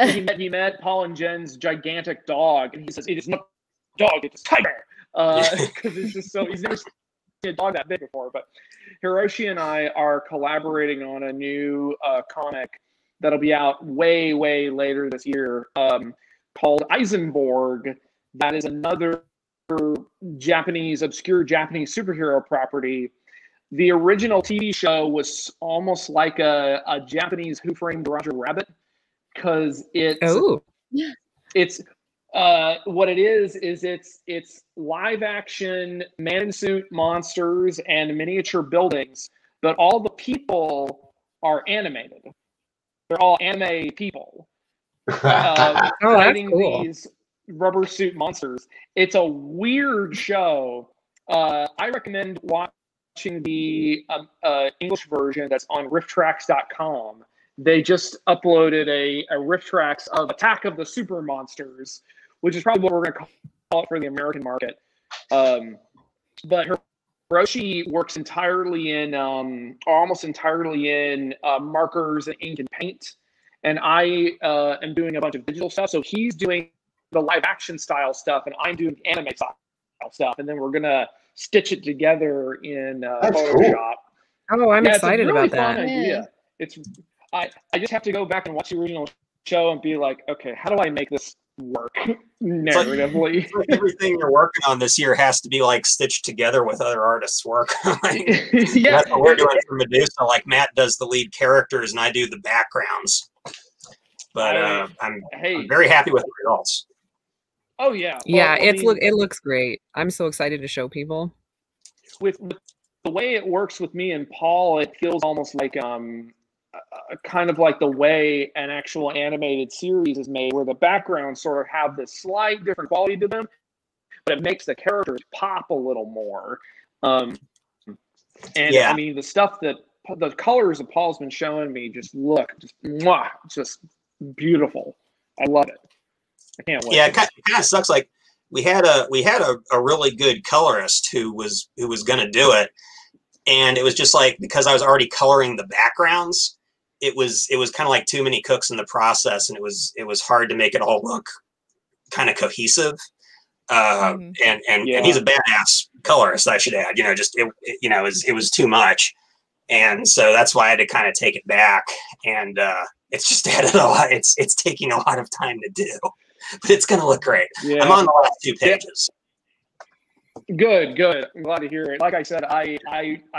He met Paul and Jen's gigantic dog, and he says, "It is not a dog, it is Tiger." Because it's just so he's never seen a dog that big before. But Hiroshi and I are collaborating on a new comic that'll be out way later this year, called Eisenborg. That is another obscure Japanese superhero property. The original TV show was almost like a Japanese Who Framed Roger Rabbit, because it's what it is it's live action man in suit monsters and miniature buildings, but all the people are animated. They're all anime people fighting these rubber suit monsters. It's a weird show. I recommend watching the English version that's on rifftracks.com. They just uploaded a rifftracks of Attack of the Super Monsters, which is probably what we're going to call it for the American market. But Hiroshi works entirely in, or almost entirely in markers and ink and paint. And I am doing a bunch of digital stuff. So he's doing the live action style stuff, and I'm doing anime style stuff. And then we're going to stitch it together in Photoshop. Cool. Oh, I'm excited it's a really about that. Fun idea. It's I just have to go back and watch the original show and be like, okay, how do I make this work narratively? It's like everything you're working on this year has to be like stitched together with other artists' work. Yeah, that's what we're doing for Medusa. Like Matt does the lead characters and I do the backgrounds. But I'm very happy with the results. Oh yeah, yeah. It looks great. I'm so excited to show people. With the way it works with me and Paul, it feels almost like kind of like the way an actual animated series is made, where the backgrounds sort of have this slight different quality to them, but it makes the characters pop a little more. And yeah. I mean, the stuff that the colors that Paul's been showing me just look just beautiful. I love it. I can't wait. Yeah, it kind of sucks. Like we had a really good colorist who was going to do it, and it was just like, because I was already coloring the backgrounds, it was kind of like too many cooks in the process, and it was hard to make it all look kind of cohesive. And he's a badass colorist, I should add. It was too much, and so that's why I had to kind of take it back. And it's just added a lot. It's taking a lot of time to do, but it's going to look great. Yeah. I'm on the last 2 pages. Good. I'm glad to hear it. Like I said, I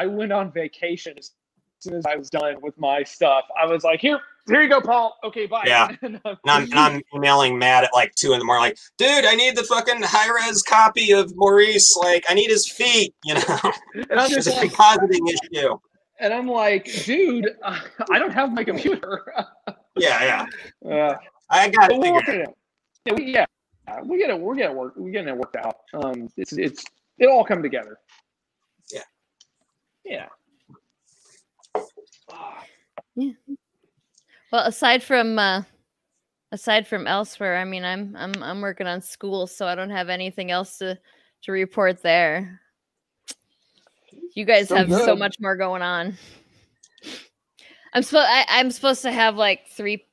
went on vacation as soon as I was done with my stuff. I was like, here you go, Paul. Okay, bye. Yeah. and I'm emailing Matt at like 2 a.m. like, dude, I need the fucking high-res copy of Maurice. Like, I need his feet, And I'm just like, compositing issue. And I'm like, dude, I don't have my computer. Yeah. Uh, I got but it we'll work figured it out. We're getting it worked out. It'll all come together. Yeah. Yeah. Well, aside from elsewhere, I mean, I'm working on school, so I don't have anything else to report there. You guys have so much more going on. I'm supposed to have like three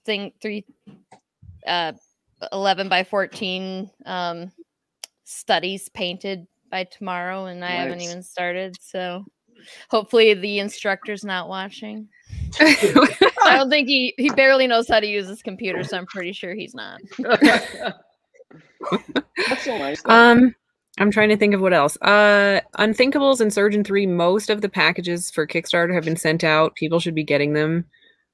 11 by 14 studies painted by tomorrow, and I haven't even started. So hopefully the instructor's not watching. I don't think he barely knows how to use his computer, so I'm pretty sure he's not. That's so nice. I'm trying to think of what else. Unthinkables and Surgeon 3, most of the packages for Kickstarter have been sent out. People should be getting them.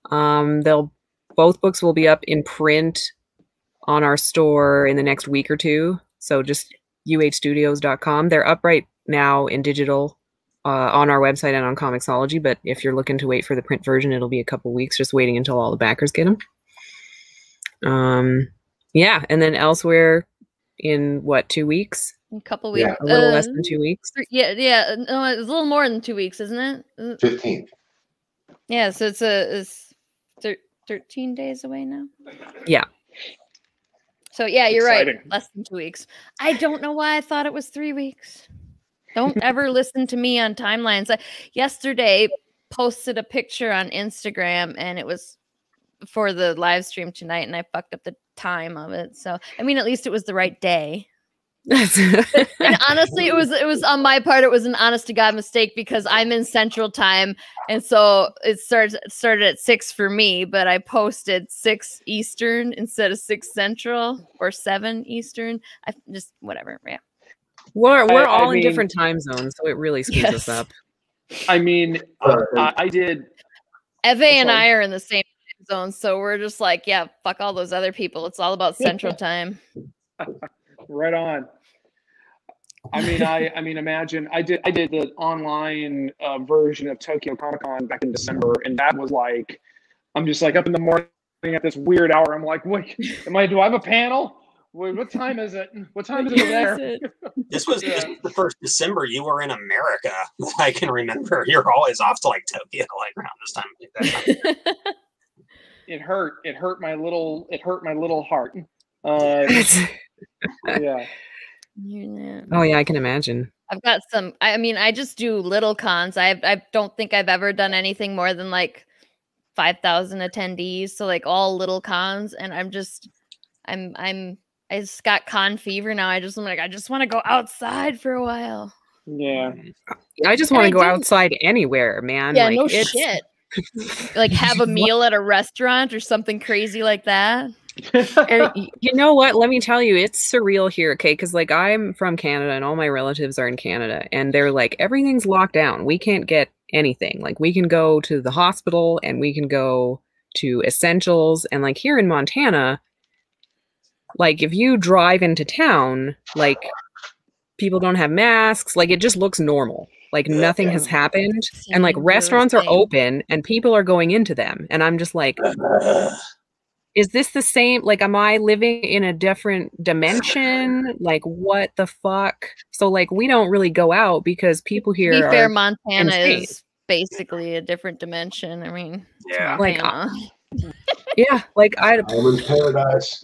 Both books will be up in print on our store in the next week or two. So just uhstudios.com. They're up right now in digital on our website and on Comixology. But if you're looking to wait for the print version, it'll be a couple weeks, just waiting until all the backers get them. Yeah, and then elsewhere in 2 weeks? A couple weeks. Yeah, a little less than 2 weeks. Yeah. No, it's a little more than 2 weeks, isn't it? 15th. Yeah, so it's 13 days away now. Yeah. So yeah, you're Exciting. right. Less than 2 weeks. I don't know why I thought it was 3 weeks. Don't ever listen to me on timelines. I yesterday posted a picture on Instagram, and it was for the live stream tonight, and I fucked up the time of it. So I mean, at least it was the right day. And honestly, it was on my part. It was an honest to God mistake because I'm in Central Time, and so it started at 6 for me. But I posted 6 Eastern instead of 6 Central or 7 Eastern. I just whatever. Yeah, we're all in different time zones, so it really screws us up. I mean, I did. Eve and I are in the same time zone, so we're just like, yeah, fuck all those other people. It's all about Central Time. Right on. I mean, imagine I did the online version of Tokyo Comic Con back in December, and that was like, I'm just like up in the morning at this weird hour. I'm like, wait, do I have a panel? Wait, what time is it? What time is it there? This was the first December you were in America. I can remember. You're always off to like Tokyo, like around this time. It hurt. It hurt my little heart. Yeah. Oh yeah, I can imagine. I've got some. I mean, I just do little cons. I don't think I've ever done anything more than like 5,000 attendees. So like all little cons, and I just got con fever now. I just want to go outside for a while. Yeah. I just want to go outside anywhere, man. Yeah, no shit. Like have a meal at a restaurant or something crazy like that. And you know what? Let me tell you, it's surreal here, okay? Because like I'm from Canada and all my relatives are in Canada, and they're like, everything's locked down. We can't get anything. Like we can go to the hospital and we can go to essentials, and like here in Montana, like if you drive into town, like people don't have masks. Like it just looks normal. Like nothing has happened, and like restaurants are open and people are going into them, and I'm just like, is this the same? Like, am I living in a different dimension? Like, what the fuck? So like, we don't really go out because people here. To be fair, Montana is basically a different dimension. I mean, yeah, like, yeah, like I'm in paradise.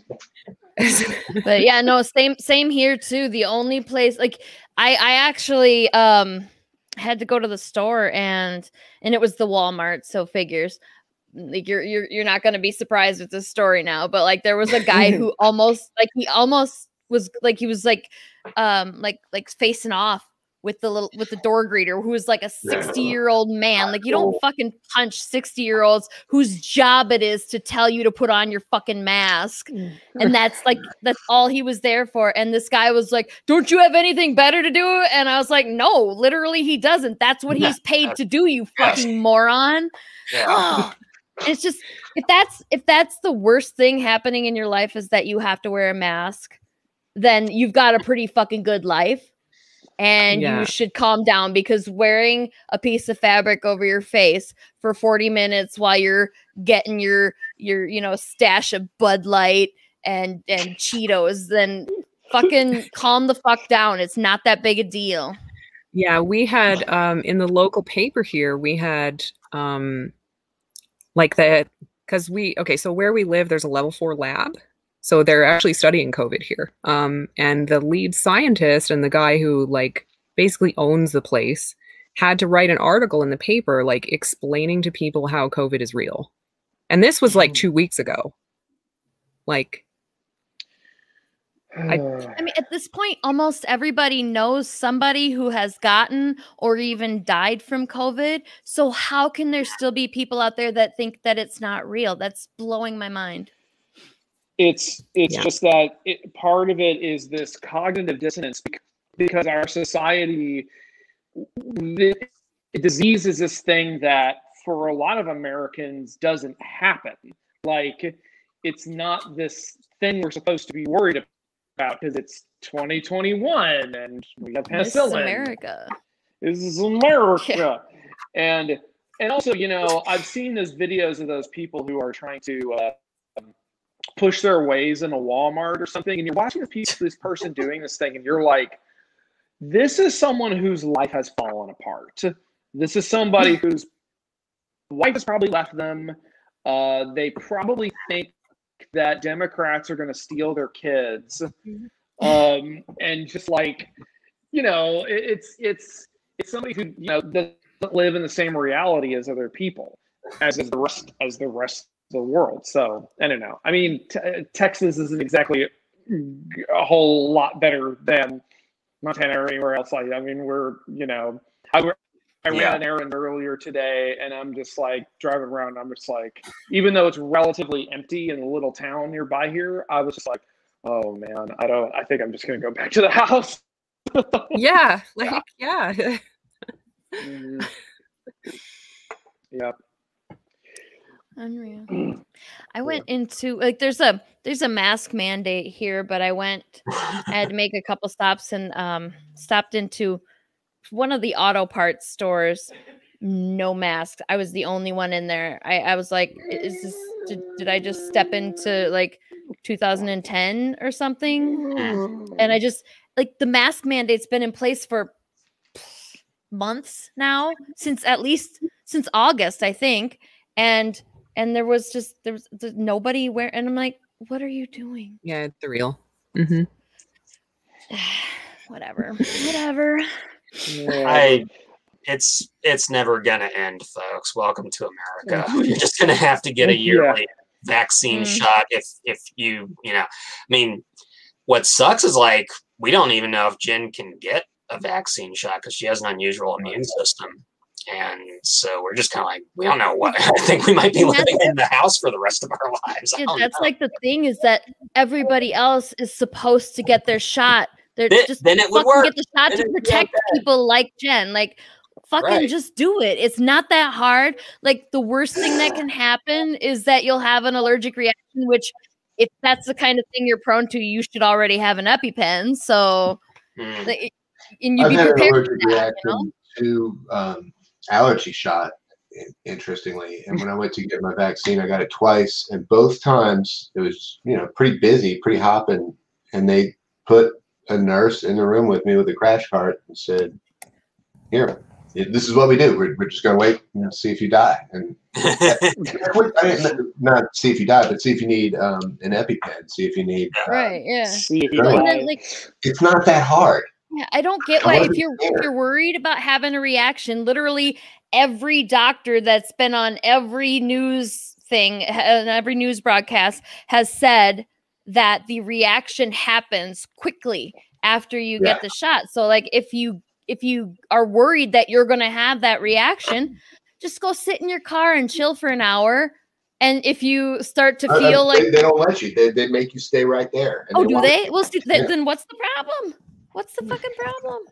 But yeah, no, same here too. The only place, like, I actually had to go to the store, and it was the Walmart, so figures. Like you're not going to be surprised with this story now, but like there was a guy who almost was facing off with the door greeter, who was like a 60-year-old man. Like you don't fucking punch 60-year-olds whose job it is to tell you to put on your fucking mask. And that's all he was there for. And this guy was like, "Don't you have anything better to do?" And I was like, "No, literally he doesn't. That's what he's paid to do, you fucking moron." Yeah. It's just if that's the worst thing happening in your life is that you have to wear a mask, then you've got a pretty fucking good life. and Yeah. you should calm down, because wearing a piece of fabric over your face for 40 minutes while you're getting your stash of Bud Light and Cheetos, then fucking calm the fuck down. It's not that big a deal. Yeah, we had in the local paper here, we had like the, because so where we live, there's a level 4 lab. So they're actually studying COVID here. And the lead scientist and the guy who like basically owns the place had to write an article in the paper, like explaining to people how COVID is real. And this was like 2 weeks ago. Like, I mean, at this point, almost everybody knows somebody who has gotten or even died from COVID. So how can there still be people out there that think that it's not real? That's blowing my mind. It's just that part of it is this cognitive dissonance, because our society, the disease is this thing that for a lot of Americans doesn't happen. Like, it's not this thing we're supposed to be worried about because it's 2021 and we have penicillin. This is America. This is America. Yeah. And also, I've seen those videos of those people who are trying to push their ways in a Walmart or something, and you're watching this person doing this thing, and you're like, this is someone whose life has fallen apart. This is somebody whose wife has probably left them. They probably think that Democrats are going to steal their kids. And just like, it's somebody who, doesn't live in the same reality as other people, as the rest of the world. So I don't know. I mean, Texas isn't exactly a whole lot better than Montana or anywhere else. I mean, we're, I ran an errand earlier today, and I'm just like driving around. I'm just like, even though it's relatively empty in a little town nearby here, I was just like, oh man, I think I'm just gonna go back to the house. yeah, like yeah. Yeah. Unreal. I went into like there's a mask mandate here, but I had to make a couple stops and stopped into one of the auto parts stores. No mask. I was the only one in there. I was like, did I just step into like 2010 or something? And I just like the mask mandate's been in place for months now, since August, I think. And there was nobody where, and I'm like, what are you doing? Yeah, it's real. Mm-hmm. Whatever. It's never gonna end, folks. Welcome to America. You're just gonna have to get a yearly vaccine shot if you I mean, what sucks is like we don't even know if Jen can get a vaccine shot because she has an unusual immune system. And so we're just kind of like, we don't know what. I think we might be living in the house for the rest of our lives. That's like the thing, is that everybody else is supposed to get their shot. Then it would work. Get the shot to protect people like Jen. Like, fucking just do it. It's not that hard. Like, the worst thing that can happen is that you'll have an allergic reaction, which if that's the kind of thing you're prone to, you should already have an EpiPen. So, and you be prepared for that, to allergy shot, interestingly. And when I went to get my vaccine, I got it twice, and both times it was pretty busy, pretty hopping, and they put a nurse in the room with me with a crash cart and said, here, this is what we do. We're just going to wait and see if you die. And not see if you die, but see if you need an EpiPen, see if you need it's not that hard. Yeah, I don't get why if you're worried about having a reaction, literally every doctor that's been on every news thing and every news broadcast has said that the reaction happens quickly after you get the shot. So like if you are worried that you're going to have that reaction, just go sit in your car and chill for an hour. And if you start to feel like they don't let you, they make you stay right there. And do they? Well, see, then what's the problem? What's the fucking problem?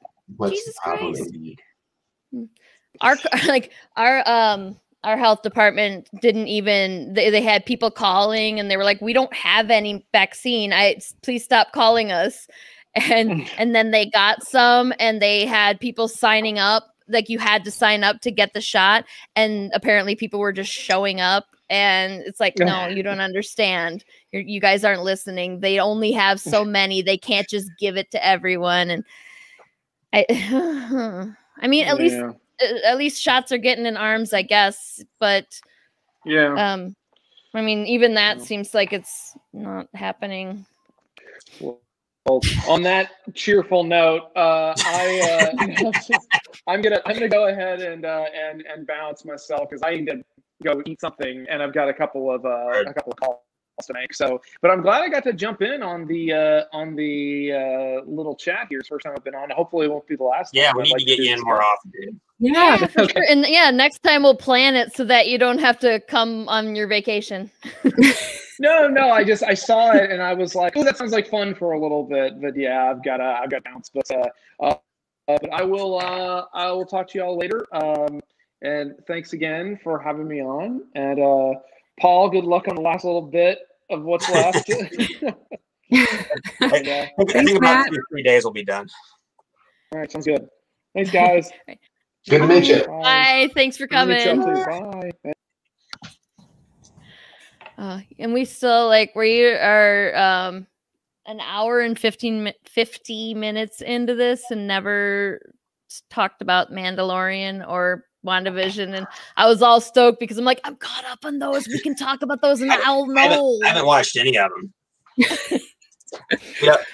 Jesus Christ. Our health department didn't even, they had people calling and they were like, we don't have any vaccine. Please stop calling us. and then they got some, and they had people signing up. Like, you had to sign up to get the shot, and apparently people were just showing up, and it's like, no, you don't understand. You guys aren't listening. They only have so many. They can't just give it to everyone. And I mean, at least shots are getting in arms, I guess. But I mean, even that seems like it's not happening. Well, on that cheerful note, I'm gonna go ahead and bounce myself, because I need to go eat something, and I've got a couple of calls to make. So, but I'm glad I got to jump in on the little chat here. It's the first time I've been on. Hopefully, it won't be the last. Yeah, time. we need to get you in more often, dude. Yeah, for sure. And next time we'll plan it so that you don't have to come on your vacation. No, I saw it and I was like, oh, that sounds like fun for a little bit. But yeah, I've got to bounce. But I will talk to y'all later. And thanks again for having me on. And Paul, good luck on the last little bit of what's left. I think about 2 or 3 days we'll be done. All right, sounds good. Thanks, guys. Good to meet you. Bye. Thanks for coming. Bye. And we still we are an hour and 50 minutes into this and never talked about Mandalorian or WandaVision, and I was all stoked because I'm like, I'm caught up on those. We can talk about those, and I'll know. I haven't watched any of them.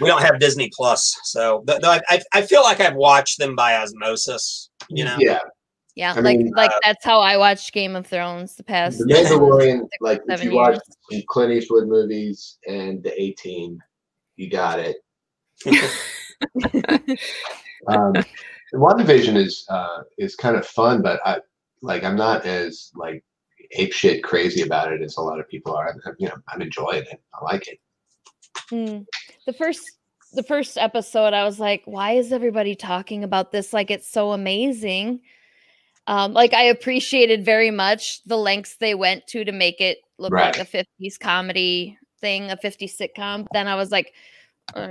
we don't have Disney Plus, so I feel like I've watched them by osmosis. You know? Yeah, I mean, that's how I watched Game of Thrones the past. The Mandalorian, like if you watch years. Clint Eastwood movies and the A-Team, you got it. WandaVision is kind of fun, but I'm not as apeshit crazy about it as a lot of people are. I'm enjoying it. I like it. The first episode, I was like, why is everybody talking about this like it's so amazing? I appreciated very much the lengths they went to make it look like a 50s comedy thing, a 50s sitcom. Then I was like, I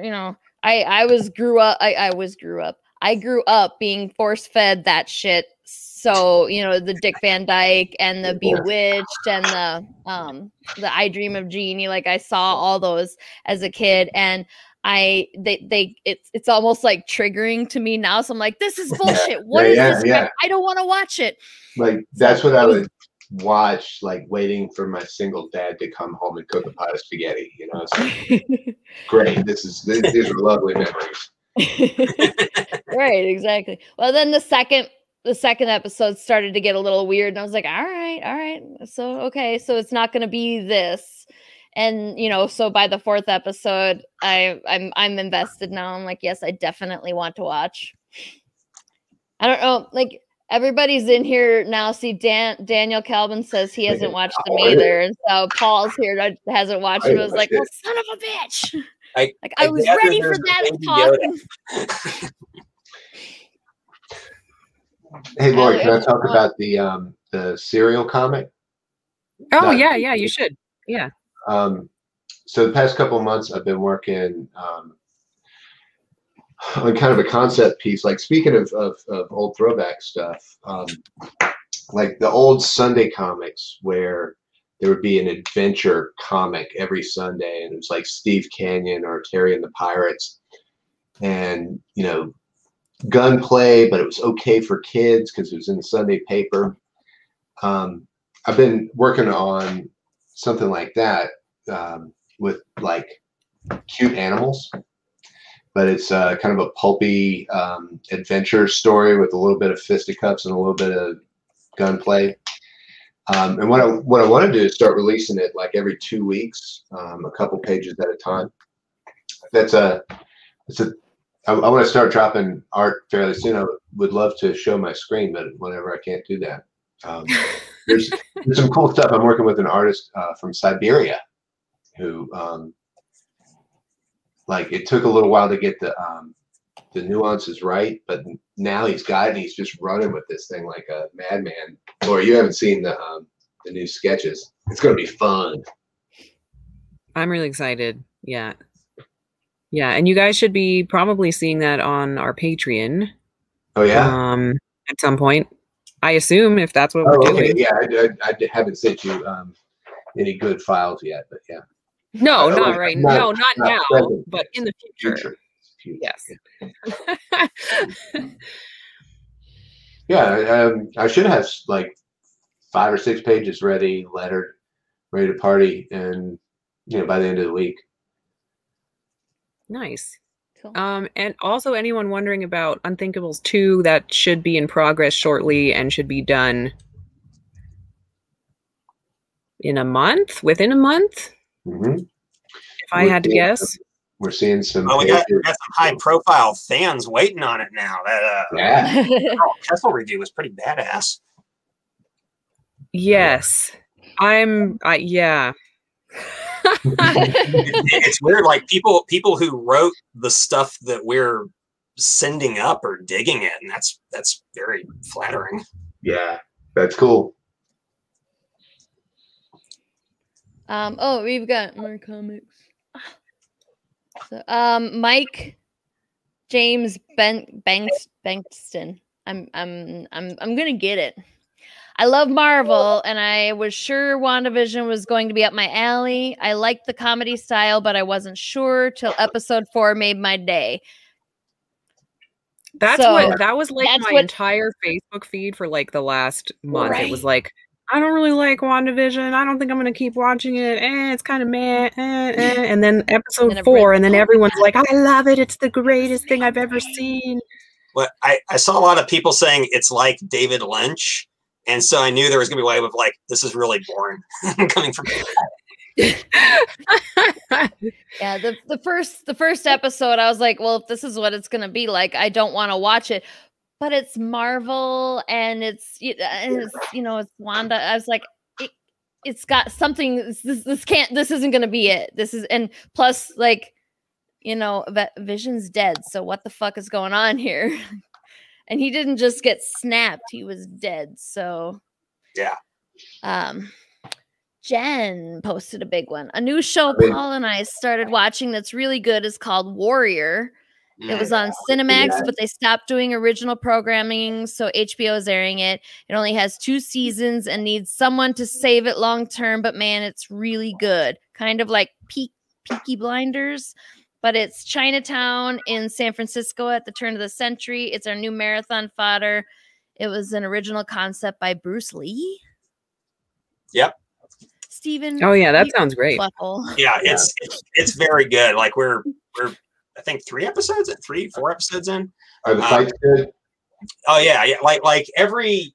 grew up being force-fed that shit. So, the Dick Van Dyke and the Bewitched and the I Dream of Jeannie, I saw all those as a kid, and it's almost like triggering to me now. So I'm like, this is bullshit. What is this? Yeah. I don't want to watch it. That's what I would watch, waiting for my single dad to come home and cook a pot of spaghetti. It's great. These are lovely memories. Right, exactly. Well, then the second episode started to get a little weird, and I was like, all right. So it's not going to be this. And so by the fourth episode, I'm invested now. I'm like, yes, I definitely want to watch. I don't know, everybody's in here now. See, Daniel Calvin says he hasn't watched them either, and so Paul's here that hasn't watched them. I was like, well, son of a bitch! I was ready for that talk. Hey, Lori, can I talk about the serial comic? Oh, yeah, you should. Yeah. So the past couple of months, I've been working on kind of a concept piece. Speaking of old throwback stuff, the old Sunday comics where there would be an adventure comic every Sunday, and it was like Steve Canyon or Terry and the Pirates, and gunplay, but it was okay for kids because it was in the Sunday paper. I've been working on something like that with cute animals, but it's kind of a pulpy adventure story with a little bit of fisticuffs and a little bit of gunplay. And what I want to do is start releasing it every 2 weeks, a couple pages at a time. I want to start dropping art fairly soon. I would love to show my screen, but whenever I can't do that. There's some cool stuff. I'm working with an artist from Siberia who, it took a little while to get the nuances right, but now he's got it, and he's just running with this thing like a madman. Laura, you haven't seen the new sketches. It's going to be fun. I'm really excited. Yeah. Yeah, and you guys should be probably seeing that on our Patreon. Oh yeah. At some point, I assume, if that's what Oh, we're okay. doing. Yeah, I haven't sent you any good files yet, but yeah. No, not right. No, not now, present, but in the future. Yes. Yeah, I should have like 5 or 6 pages ready, lettered, ready to party, and by the end of the week. Nice. Cool. And also anyone wondering about Unthinkables 2, that should be in progress shortly and should be done within a month. Mm-hmm. If I had to guess. We're seeing some. Oh, we got some high-profile fans waiting on it now. That Kessel review was pretty badass. Yes, yeah. It's weird. Like people who wrote the stuff that we're sending up are digging it, and that's very flattering. Yeah, that's cool. Oh, we've got more comics. So, Mike James Bankston. I'm gonna get it. I love Marvel, and I was sure WandaVision was going to be up my alley. I liked the comedy style, but I wasn't sure till episode 4 made my day. That was like my entire Facebook feed for like the last month. Right. It was like, I don't really like WandaVision. I don't think I'm going to keep watching it. It's kind of meh. And then episode 4, and then everyone's like, I love it. It's the greatest thing I've ever seen. Well, I saw a lot of people saying it's like David Lynch. And so I knew there was going to be a way of like, this is really boring coming from Yeah, the first episode, I was like, well, if this is what it's going to be like, I don't want to watch it. But it's Marvel, and it's Wanda. I was like, it's got something. This isn't going to be it. And plus, like, Vision's dead. So what the fuck is going on here? And he didn't just get snapped; he was dead. So, yeah. Jen posted a big one. A new show Paul and I started watching that's really good is called Warrior. It was on Cinemax, but they stopped doing original programming, so HBO is airing it. It only has 2 seasons and needs someone to save it long term, but man, it's really good. Kind of like Peaky Blinders, but it's Chinatown in San Francisco at the turn of the century. It's our new marathon fodder. It was an original concept by Bruce Lee. Yep. Steven. Oh yeah, that sounds great. Yeah, it's very good. Like we're I think 4 episodes in. Are the fights good? Oh yeah. Like every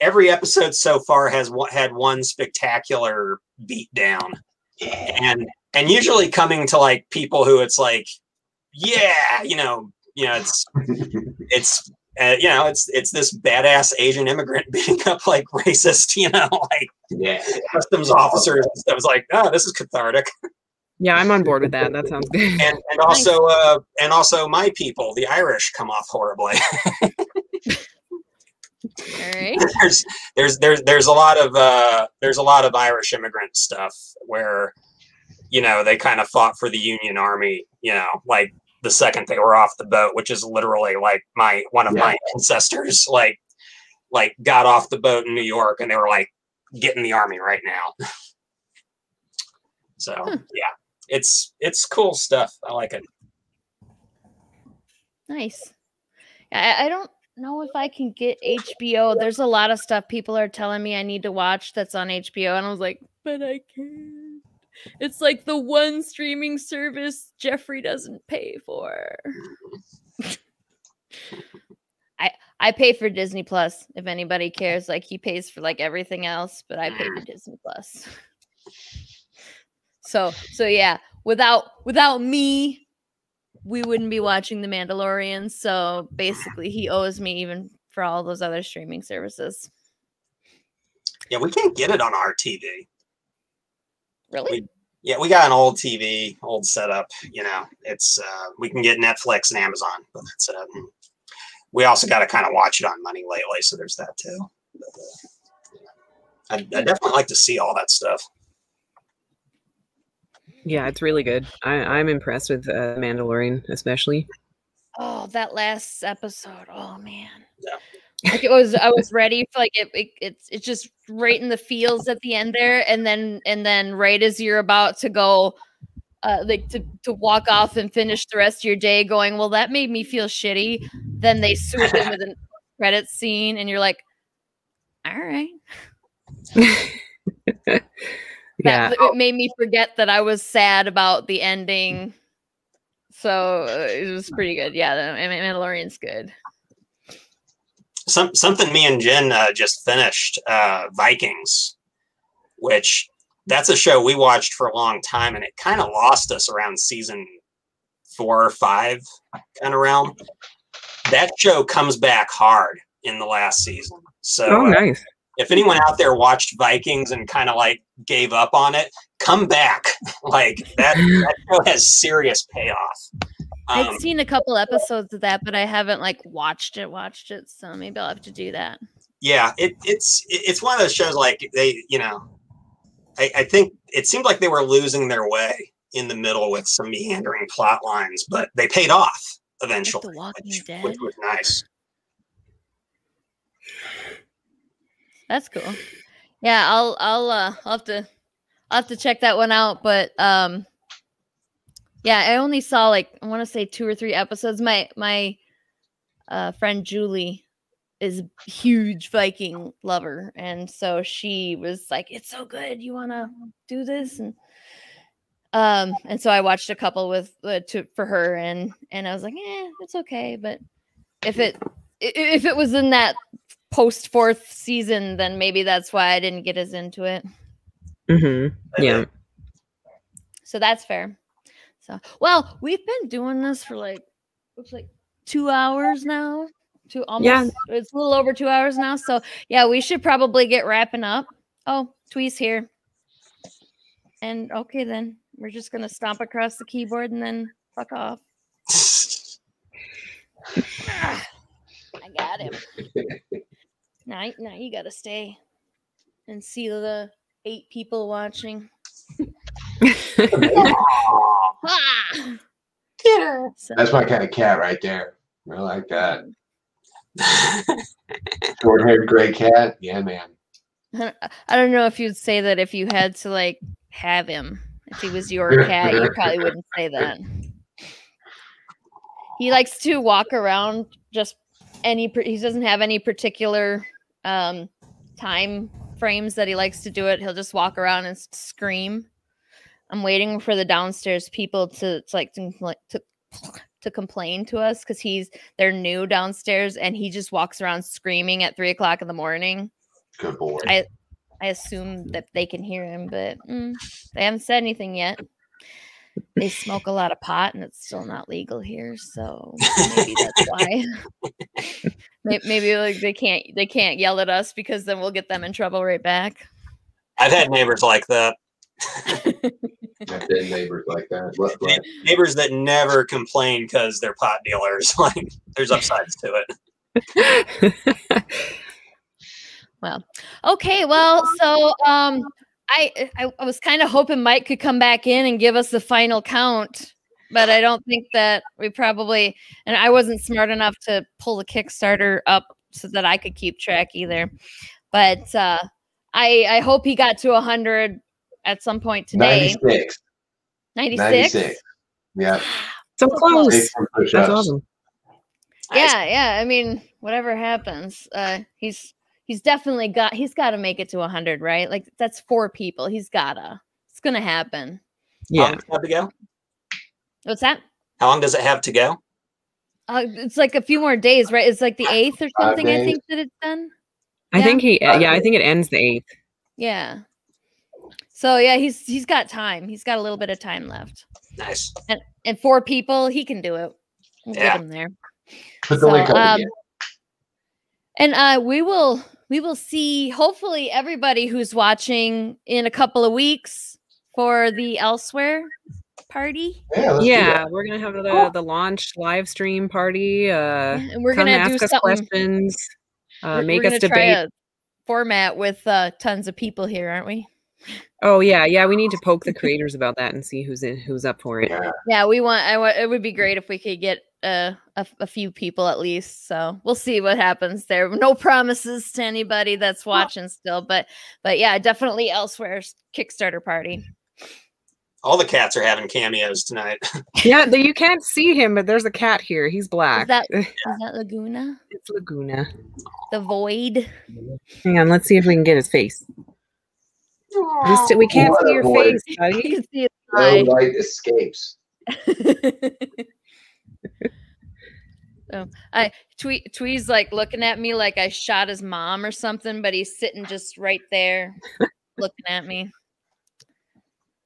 episode so far has had one spectacular beat down, and usually coming to like people who it's like, it's this badass Asian immigrant beating up like racist, customs officers and stuff. It's like, oh, this is cathartic. Yeah, I'm on board with that. That sounds good. And also my people, the Irish, come off horribly. All right. There's a lot of Irish immigrant stuff where, they kind of fought for the Union Army, like the second they were off the boat, which is literally like one of my ancestors, like got off the boat in New York and they were like, get in the Army right now. So yeah, it's cool stuff. I like it. Nice. I don't know if I can get HBO. There's a lot of stuff people are telling me I need to watch that's on HBO, and I was like, but I can't. It's like the one streaming service Jeffrey doesn't pay for. I pay for Disney Plus, if anybody cares. Like, he pays for like everything else, but I pay for Disney Plus. So yeah, without me, we wouldn't be watching The Mandalorian. So basically, he owes me even for all those other streaming services. Yeah, we can't get it on our TV. Really? We got an old TV, old setup. It's we can get Netflix and Amazon, but that's it. We also got to kind of watch it on money lately, so there's that too. But, I definitely like to see all that stuff. Yeah, it's really good. I'm impressed with Mandalorian, especially. Oh, that last episode. Oh man. Yeah. Like I was ready for like it's just right in the feels at the end there, and then right as you're about to go like to walk off and finish the rest of your day going, well, that made me feel shitty. Then they swoop in with a credit scene and you're like, all right. Yeah. It made me forget that I was sad about the ending. So it was pretty good. Yeah, the Mandalorian's good. Something me and Jen just finished, Vikings, which that's a show we watched for a long time, and it kind of lost us around season 4 or 5 kind of realm. That show comes back hard in the last season. So nice. If anyone out there watched Vikings and kind of like gave up on it, come back. Like that show has serious payoff. I've seen a couple episodes of that, but I haven't like watched it. So maybe I'll have to do that. Yeah, it's one of those shows like they, you know, I think it seemed like they were losing their way in the middle with some meandering plot lines, but they paid off eventually, like The Walking Dead. which was nice. That's cool. Yeah, I'll have to check that one out. But yeah, I only saw like I want to say 2 or 3 episodes. My friend Julie is a huge Viking lover, and so she was like, "It's so good. You want to do this?" And so I watched a couple with for her, and I was like, it's okay. But if it was in that post 4th season, then maybe that's why I didn't get as into it. Mm-hmm. Yeah. So that's fair. So, well, we've been doing this for like, looks like 2 hours now. It's a little over 2 hours now. So yeah, we should probably get wrapping up. Oh, Twee's here. And okay, then we're just going to stomp across the keyboard and then fuck off. I got him. Now you got to stay and see the 8 people watching. That's my kind of cat right there. I like that. Short-haired gray cat. Yeah, man. I don't know if you'd say that if you had to like have him. If he was your cat, you probably wouldn't say that. He likes to walk around just he doesn't have any particular time frames that he likes to do it. He'll just walk around and scream. I'm waiting for the downstairs people to complain to us because they're new downstairs and he just walks around screaming at 3 o'clock in the morning. Good boy. I assume that they can hear him, but they haven't said anything yet. They smoke a lot of pot and it's still not legal here, so maybe that's why. Maybe like they can't yell at us because then we'll get them in trouble right back. I've had neighbors like that. I've been neighbors like that. What? Neighbors that never complain because they're pot dealers. Like there's upsides to it. Well, okay. Well, so I was kind of hoping Mike could come back in and give us the final count, but I don't think that we probably, and I wasn't smart enough to pull the Kickstarter up so that I could keep track either. But I hope he got to 100 at some point today. 96. Yeah. So close. That's awesome. Yeah. I mean, whatever happens, he's definitely got to make it to 100, right? Like that's 4 people. It's gonna happen. Yeah. How long does it have to go? What's that? How long does it have to go? It's like a few more days, right? It's like the 8th or something. I think that it's done. I think I think it ends the 8th. Yeah. So yeah, he's got time. He's got a little bit of time left. Nice. And 4 people, he can do it. We'll get him there. Put the link up again. And we will see hopefully everybody who's watching in a couple of weeks for the Elsewhere party. Yeah, we're gonna have the launch live stream party. And we're gonna do some questions. Make us debate. Try a format with tons of people here, aren't we? Oh yeah. We need to poke the creators about that and see who's up for it. Yeah, it would be great if we could get a few people at least. So we'll see what happens there. No promises to anybody that's watching still, but yeah, definitely Elsewhere's Kickstarter party. All the cats are having cameos tonight. Yeah, you can't see him, but there's a cat here. He's black. Is that Laguna? It's Laguna. The Void. Hang on, let's see if we can get his face. We can't see your face, buddy. You can see his No eye. light escapes. Twee's like looking at me like I shot his mom or something, but he's sitting just right there looking at me.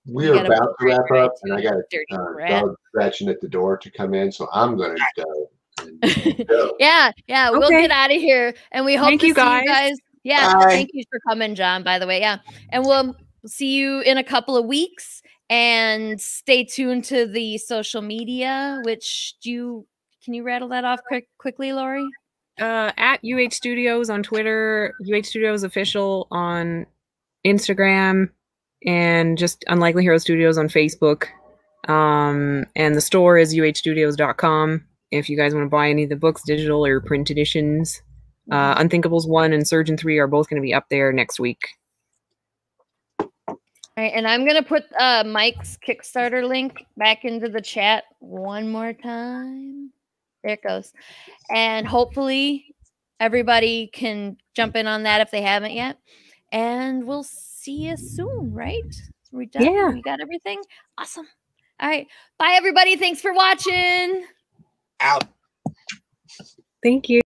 We are about to wrap up, and I got a dog scratching at the door to come in, so I'm going to go. Yeah, we'll get out of here, and we hope to see you guys. Yeah, Bye. Thank you for coming, John, by the way. Yeah, and we'll see you in a couple of weeks, and stay tuned to the social media, which can you rattle that off quickly, Lori? At UH Studios on Twitter, UH Studios Official on Instagram, and just Unlikely Hero Studios on Facebook. And the store is uhstudios.com if you guys want to buy any of the books, digital or print editions. Unthinkables 1 and Surgeon 3 are both going to be up there next week. All right, and I'm going to put Mike's Kickstarter link back into the chat one more time. There it goes. And hopefully everybody can jump in on that if they haven't yet. And we'll see you soon, right? We're done. Yeah. We got everything. Awesome. All right. Bye, everybody. Thanks for watching. Out. Thank you.